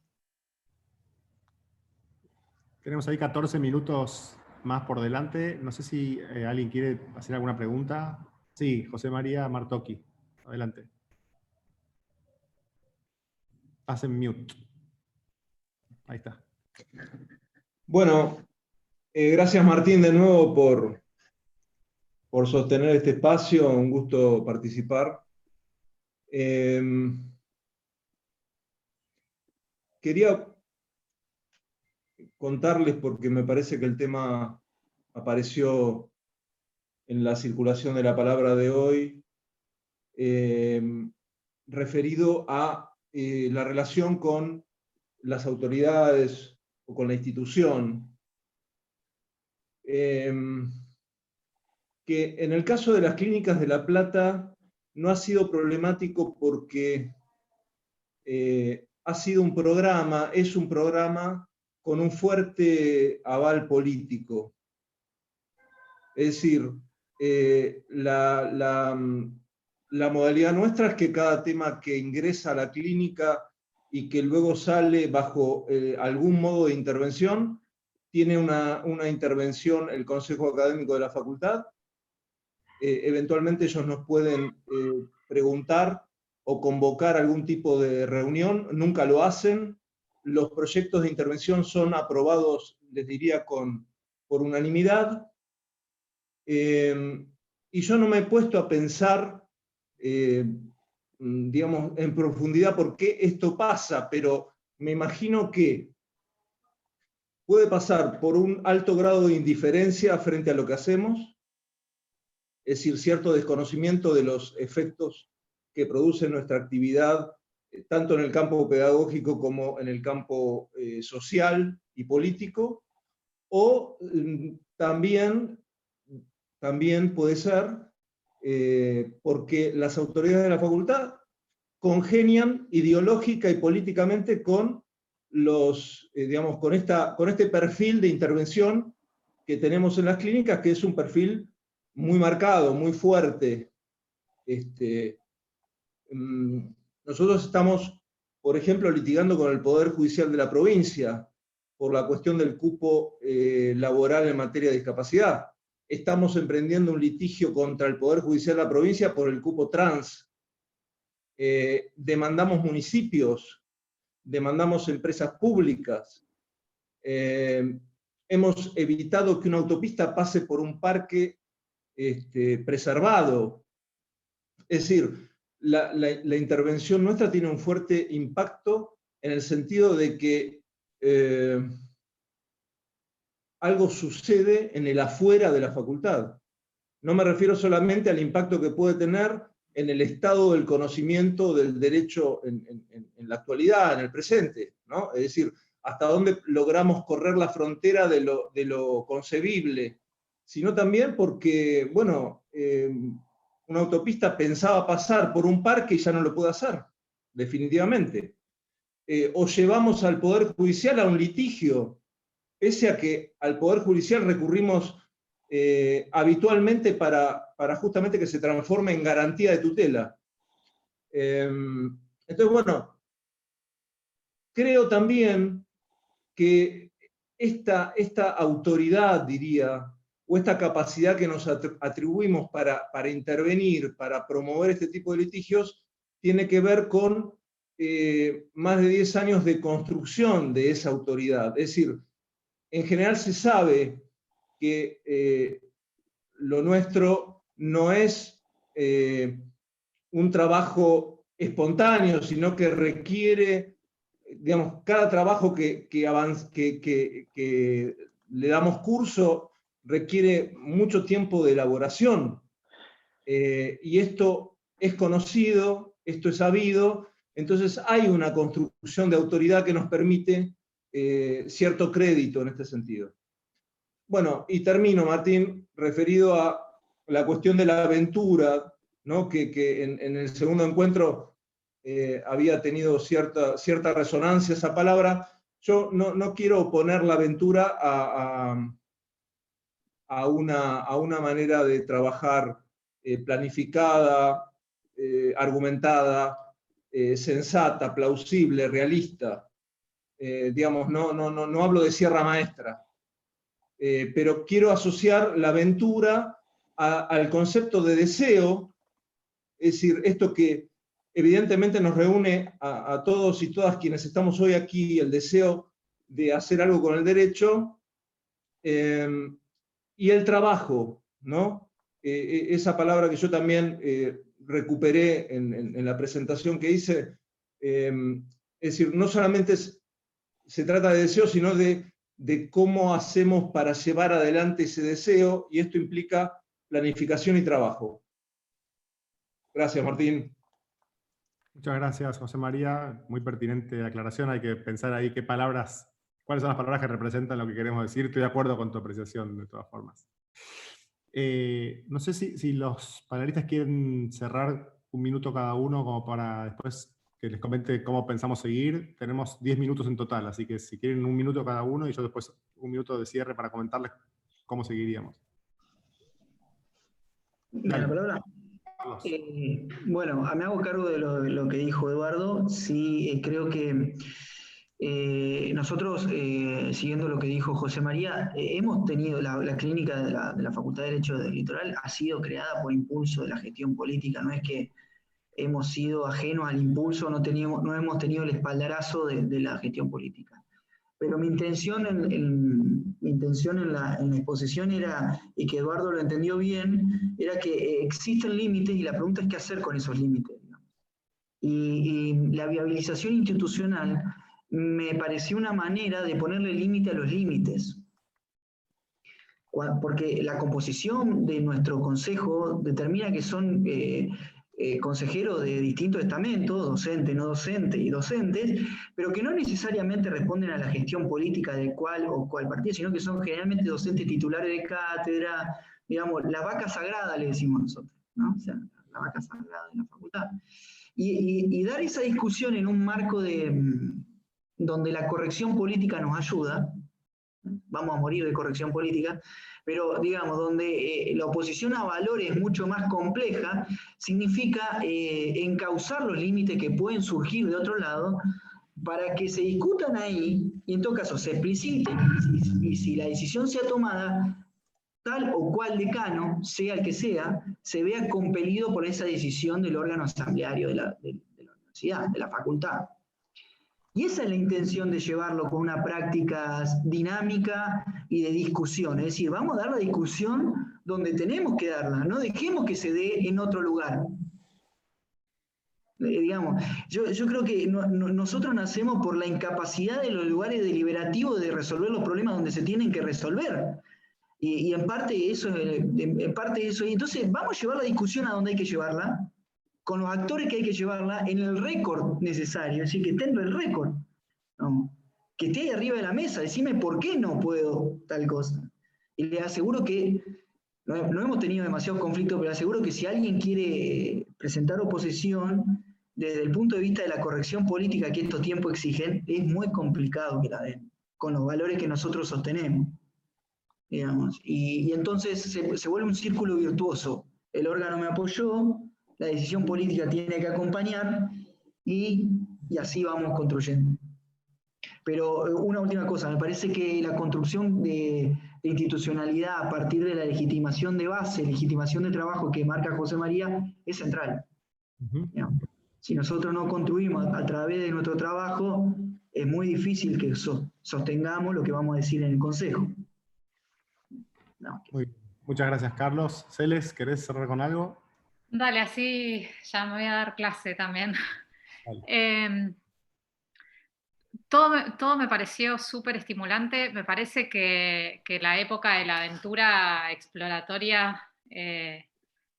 Tenemos ahí 14 minutos más por delante. No sé si alguien quiere hacer alguna pregunta. Sí, José María Martocchi. Adelante. Hacen mute. Ahí está. Bueno, gracias Martín de nuevo por sostener este espacio. Un gusto participar. Quería contarles, porque me parece que el tema apareció en la circulación de la palabra de hoy, referido a la relación con las autoridades o con la institución. Que en el caso de las clínicas de La Plata no ha sido problemático porque ha sido un programa, es un programa con un fuerte aval político. Es decir, la modalidad nuestra es que cada tema que ingresa a la clínica y que luego sale bajo algún modo de intervención, tiene una intervención el Consejo Académico de la Facultad. Eventualmente ellos nos pueden preguntar o convocar algún tipo de reunión, nunca lo hacen. Los proyectos de intervención son aprobados, les diría, por unanimidad. Y yo no me he puesto a pensar, digamos, en profundidad por qué esto pasa, pero me imagino que puede pasar por un alto grado de indiferencia frente a lo que hacemos, es decir, cierto desconocimiento de los efectos que produce nuestra actividad, tanto en el campo pedagógico como en el campo social y político, o también puede ser porque las autoridades de la facultad congenian ideológica y políticamente con digamos, con este perfil de intervención que tenemos en las clínicas, que es un perfil muy marcado, muy fuerte. Nosotros estamos, por ejemplo, litigando con el Poder Judicial de la provincia por la cuestión del cupo laboral en materia de discapacidad. Estamos emprendiendo un litigio contra el Poder Judicial de la provincia por el cupo trans. Demandamos municipios, demandamos empresas públicas. Hemos evitado que una autopista pase por un parque preservado. Es decir, la intervención nuestra tiene un fuerte impacto en el sentido de que algo sucede en el afuera de la facultad. No me refiero solamente al impacto que puede tener en el estado del conocimiento del derecho en la actualidad, en el presente, ¿no? Es decir, hasta dónde logramos correr la frontera de lo concebible, sino también porque, bueno, una autopista pensaba pasar por un parque y ya no lo puede hacer, definitivamente. O llevamos al Poder Judicial a un litigio, pese a que al Poder Judicial recurrimos habitualmente para justamente que se transforme en garantía de tutela. Entonces, bueno, creo también que esta autoridad, diría, o esta capacidad que nos atribuimos para intervenir, para promover este tipo de litigios, tiene que ver con más de 10 años de construcción de esa autoridad. Es decir, en general se sabe que lo nuestro no es un trabajo espontáneo, sino que requiere, digamos, cada trabajo que le damos curso requiere mucho tiempo de elaboración. Y esto es conocido, esto es sabido, entonces hay una construcción de autoridad que nos permite cierto crédito en este sentido. Bueno, y termino, Martín, referido a la cuestión de la aventura, ¿no? que en el segundo encuentro había tenido cierta resonancia esa palabra. Yo no quiero poner la aventura a una manera de trabajar planificada, argumentada, sensata, plausible, realista. Digamos, no hablo de sierra maestra, pero quiero asociar la aventura al concepto de deseo, es decir, esto que evidentemente nos reúne a todos y todas quienes estamos hoy aquí, el deseo de hacer algo con el derecho, y el trabajo, ¿no? Esa palabra que yo también recuperé en la presentación que hice, es decir, no solamente se trata de deseo, sino de de cómo hacemos para llevar adelante ese deseo, y esto implica planificación y trabajo. Gracias, Martín. Muchas gracias, José María. Muy pertinente la aclaración. Hay que pensar ahí cuáles son las palabras que representan lo que queremos decir. Estoy de acuerdo con tu apreciación, de todas formas. No sé si los panelistas quieren cerrar un minuto cada uno como para después que les comente cómo pensamos seguir. Tenemos 10 minutos en total, así que si quieren un minuto cada uno y yo después un minuto de cierre para comentarles cómo seguiríamos. ¿La palabra? Bueno, me hago cargo de lo que dijo Eduardo. Sí, creo que nosotros, siguiendo lo que dijo José María, hemos tenido la clínica de la Facultad de Derecho del Litoral ha sido creada por impulso de la gestión política. No es que hemos sido ajenos al impulso, no hemos tenido el espaldarazo de la gestión política. Pero mi intención en la exposición era, y que Eduardo lo entendió bien, era que existen límites y la pregunta es qué hacer con esos límites. Y la viabilización institucional me pareció una manera de ponerle límite a los límites. Porque la composición de nuestro consejo determina que son consejeros de distintos estamentos, docente, no docente y docentes, pero que no necesariamente responden a la gestión política del cual o cual partido, sino que son generalmente docentes titulares de cátedra, digamos, la vaca sagrada le decimos nosotros, ¿no? O sea, la vaca sagrada de la facultad. Y dar esa discusión en un marco donde la corrección política nos ayuda, vamos a morir de corrección política, pero digamos, donde la oposición a valores es mucho más compleja, significa encauzar los límites que pueden surgir de otro lado para que se discutan ahí y en todo caso se expliciten y si la decisión sea tomada, tal o cual decano, sea el que sea, se vea compelido por esa decisión del órgano asambleario de la universidad, de la facultad. Y esa es la intención de llevarlo con una práctica dinámica y de discusión. Es decir, vamos a dar la discusión donde tenemos que darla, no dejemos que se dé en otro lugar. Digamos, yo creo que nosotros nacemos por la incapacidad de los lugares deliberativos de resolver los problemas donde se tienen que resolver. Y en parte eso, y entonces vamos a llevar la discusión a donde hay que llevarla, con los actores que hay que llevarla en el récord necesario, es decir, que esté en el récord, ¿no? Que esté ahí arriba de la mesa, decime por qué no puedo tal cosa. Y le aseguro que, no hemos tenido demasiados conflictos, pero le aseguro que si alguien quiere presentar oposición, desde el punto de vista de la corrección política que estos tiempos exigen, es muy complicado que la den, con los valores que nosotros sostenemos, digamos. Y entonces se vuelve un círculo virtuoso. El órgano me apoyó, la decisión política tiene que acompañar y así vamos construyendo. Pero una última cosa, me parece que la construcción de institucionalidad a partir de la legitimación de base, legitimación de trabajo que marca José María, es central. Si nosotros no construimos a través de nuestro trabajo, es muy difícil que sostengamos lo que vamos a decir en el Consejo. Muchas gracias, Carlos. Celes, ¿querés cerrar con algo? Dale, así ya me voy a dar clase también. Todo me pareció súper estimulante. Me parece que la época de la aventura exploratoria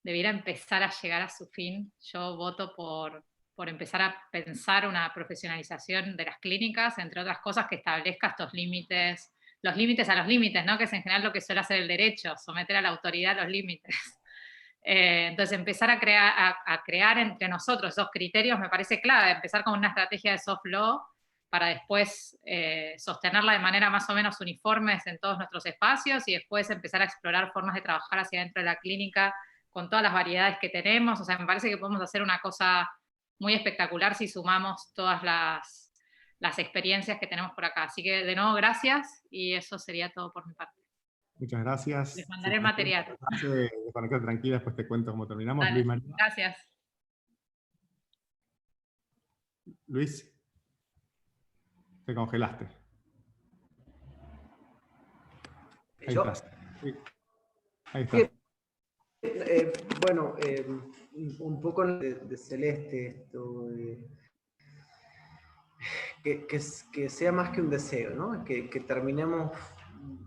debiera empezar a llegar a su fin. Yo voto por empezar a pensar una profesionalización de las clínicas, entre otras cosas que establezca estos límites, los límites a los límites, ¿no? Que es en general lo que suele hacer el derecho, someter a la autoridad a los límites. Entonces empezar a crear entre nosotros esos criterios me parece clave, empezar con una estrategia de soft law para después sostenerla de manera más o menos uniforme en todos nuestros espacios y después empezar a explorar formas de trabajar hacia dentro de la clínica con todas las variedades que tenemos. O sea, me parece que podemos hacer una cosa muy espectacular si sumamos todas las experiencias que tenemos por acá. Así que de nuevo gracias y eso sería todo por mi parte. Muchas gracias. Les mandaré el material. Desconectar tranquila, después te cuento cómo terminamos. Dale, Luis María. gracias. Luis, te congelaste. Ahí ¿Yo? estás. Sí. Ahí está. Bueno, un poco de Celeste, esto que sea más que un deseo, ¿no? Que terminemos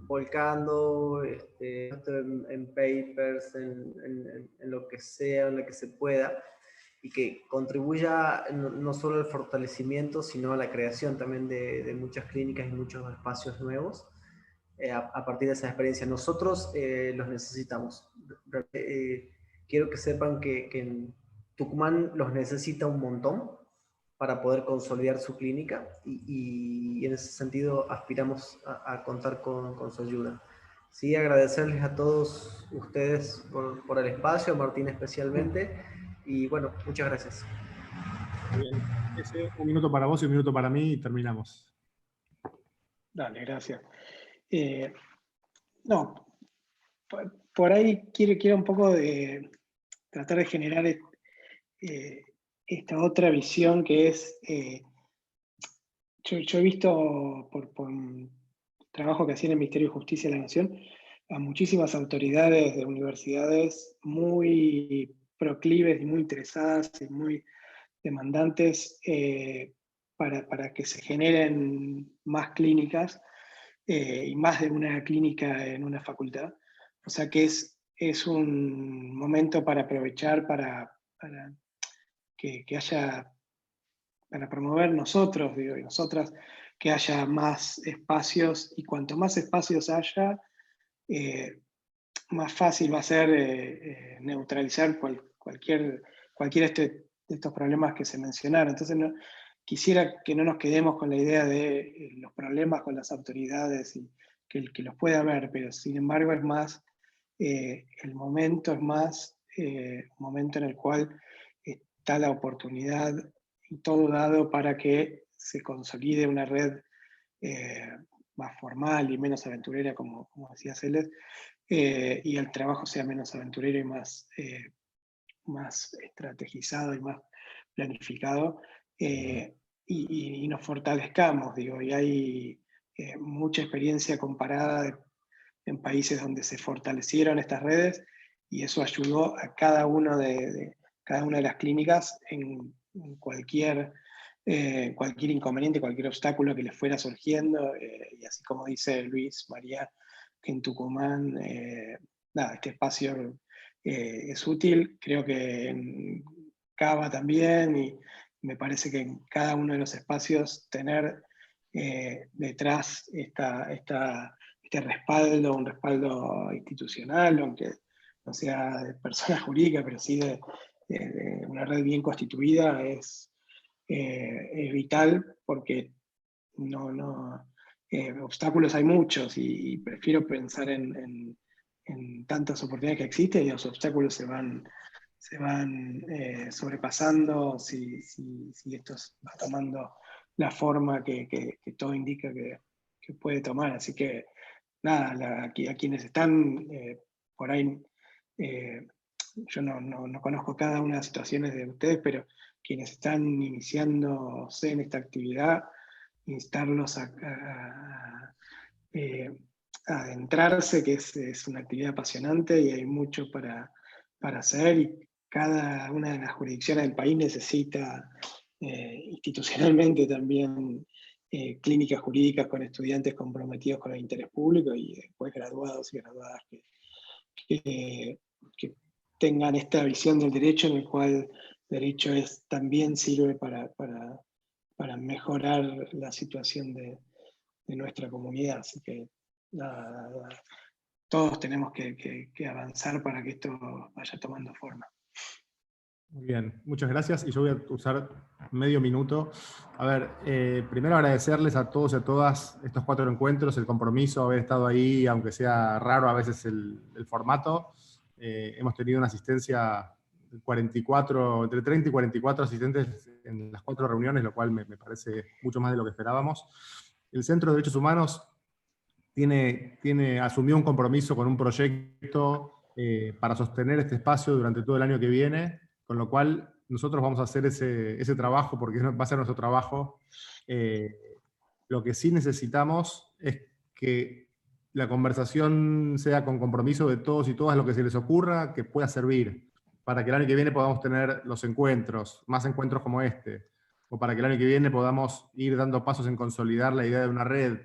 volcando esto en papers, en lo que sea, en lo que se pueda, y que contribuya no solo al fortalecimiento, sino a la creación también de muchas clínicas y muchos espacios nuevos a partir de esa experiencia. Nosotros los necesitamos. Quiero que sepan que en Tucumán los necesita un montón para poder consolidar su clínica y en ese sentido aspiramos a contar con su ayuda. Sí, agradecerles a todos ustedes por el espacio, a Martín especialmente, y bueno, muchas gracias. Muy bien. Un minuto para vos y un minuto para mí y terminamos. Dale, gracias. No, por ahí quiero un poco de tratar de generar esta otra visión que es, yo he visto por un trabajo que hacía en el Ministerio de Justicia de la Nación, a muchísimas autoridades de universidades muy proclives y muy interesadas y muy demandantes para que se generen más clínicas y más de una clínica en una facultad. O sea que es un momento para aprovechar para que haya, para promover nosotros, digo, y nosotras, que haya más espacios, y cuanto más espacios haya, más fácil va a ser neutralizar cualquier de estos problemas que se mencionaron. Entonces, quisiera que no nos quedemos con la idea de los problemas con las autoridades, y que los puede haber, pero sin embargo es más, el momento es más un momento en el cual está la oportunidad y todo dado para que se consolide una red más formal y menos aventurera, como decía Celes, y el trabajo sea menos aventurero y más estrategizado y más planificado, y nos fortalezcamos, digo, y hay mucha experiencia comparada en países donde se fortalecieron estas redes, y eso ayudó a cada una de las clínicas en cualquier inconveniente, cualquier obstáculo que les fuera surgiendo, y así como dice Luis María, que en Tucumán, este espacio es útil, creo que en Cava también, y me parece que en cada uno de los espacios tener detrás este respaldo, un respaldo institucional, aunque no sea de persona jurídica, pero sí de una red bien constituida, es vital, porque obstáculos hay muchos, y prefiero pensar en tantas oportunidades que existen, y los obstáculos se van sobrepasando si esto va tomando la forma que todo indica que puede tomar. Así que nada, a quienes están por ahí, yo no conozco cada una de las situaciones de ustedes, pero quienes están iniciándose en esta actividad, instarlos a adentrarse, que es una actividad apasionante y hay mucho para hacer, y cada una de las jurisdicciones del país necesita institucionalmente también clínicas jurídicas con estudiantes comprometidos con el interés público, y después graduados y graduadas que tengan esta visión del derecho, en el cual el derecho también sirve para mejorar la situación de nuestra comunidad. Así que nada, todos tenemos que avanzar para que esto vaya tomando forma. Muy bien, muchas gracias, y yo voy a usar medio minuto. A ver, primero agradecerles a todos y a todas estos 4 encuentros, el compromiso, haber estado ahí, aunque sea raro a veces el formato. Hemos tenido una asistencia de 44, entre 30 y 44 asistentes en las 4 reuniones, lo cual me parece mucho más de lo que esperábamos. El Centro de Derechos Humanos asumió un compromiso con un proyecto para sostener este espacio durante todo el año que viene, con lo cual nosotros vamos a hacer ese trabajo, porque va a ser nuestro trabajo. Lo que sí necesitamos es que la conversación sea con compromiso de todos y todas, lo que se les ocurra, que pueda servir, para que el año que viene podamos tener los encuentros, más encuentros como este, o para que el año que viene podamos ir dando pasos en consolidar la idea de una red,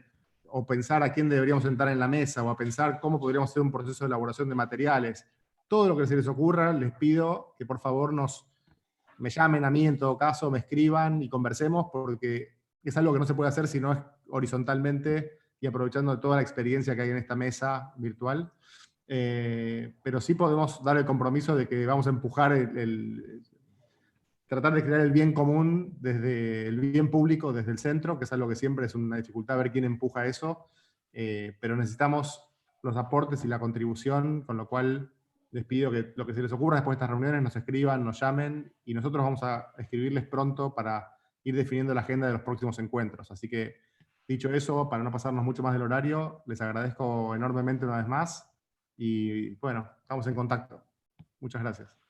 o pensar a quién deberíamos sentar en la mesa, o a pensar cómo podríamos hacer un proceso de elaboración de materiales. Todo lo que se les ocurra, les pido que por favor me llamen a mí en todo caso, me escriban y conversemos, porque es algo que no se puede hacer si no es horizontalmente y aprovechando toda la experiencia que hay en esta mesa virtual. Pero sí podemos dar el compromiso de que vamos a empujar tratar de crear el bien común desde el bien público, desde el centro, que es algo que siempre es una dificultad ver quién empuja eso, pero necesitamos los aportes y la contribución, con lo cual les pido que lo que se les ocurra después de estas reuniones nos escriban, nos llamen, y nosotros vamos a escribirles pronto para ir definiendo la agenda de los próximos encuentros. Así que, dicho eso, para no pasarnos mucho más del horario, les agradezco enormemente una vez más, y bueno, estamos en contacto. Muchas gracias.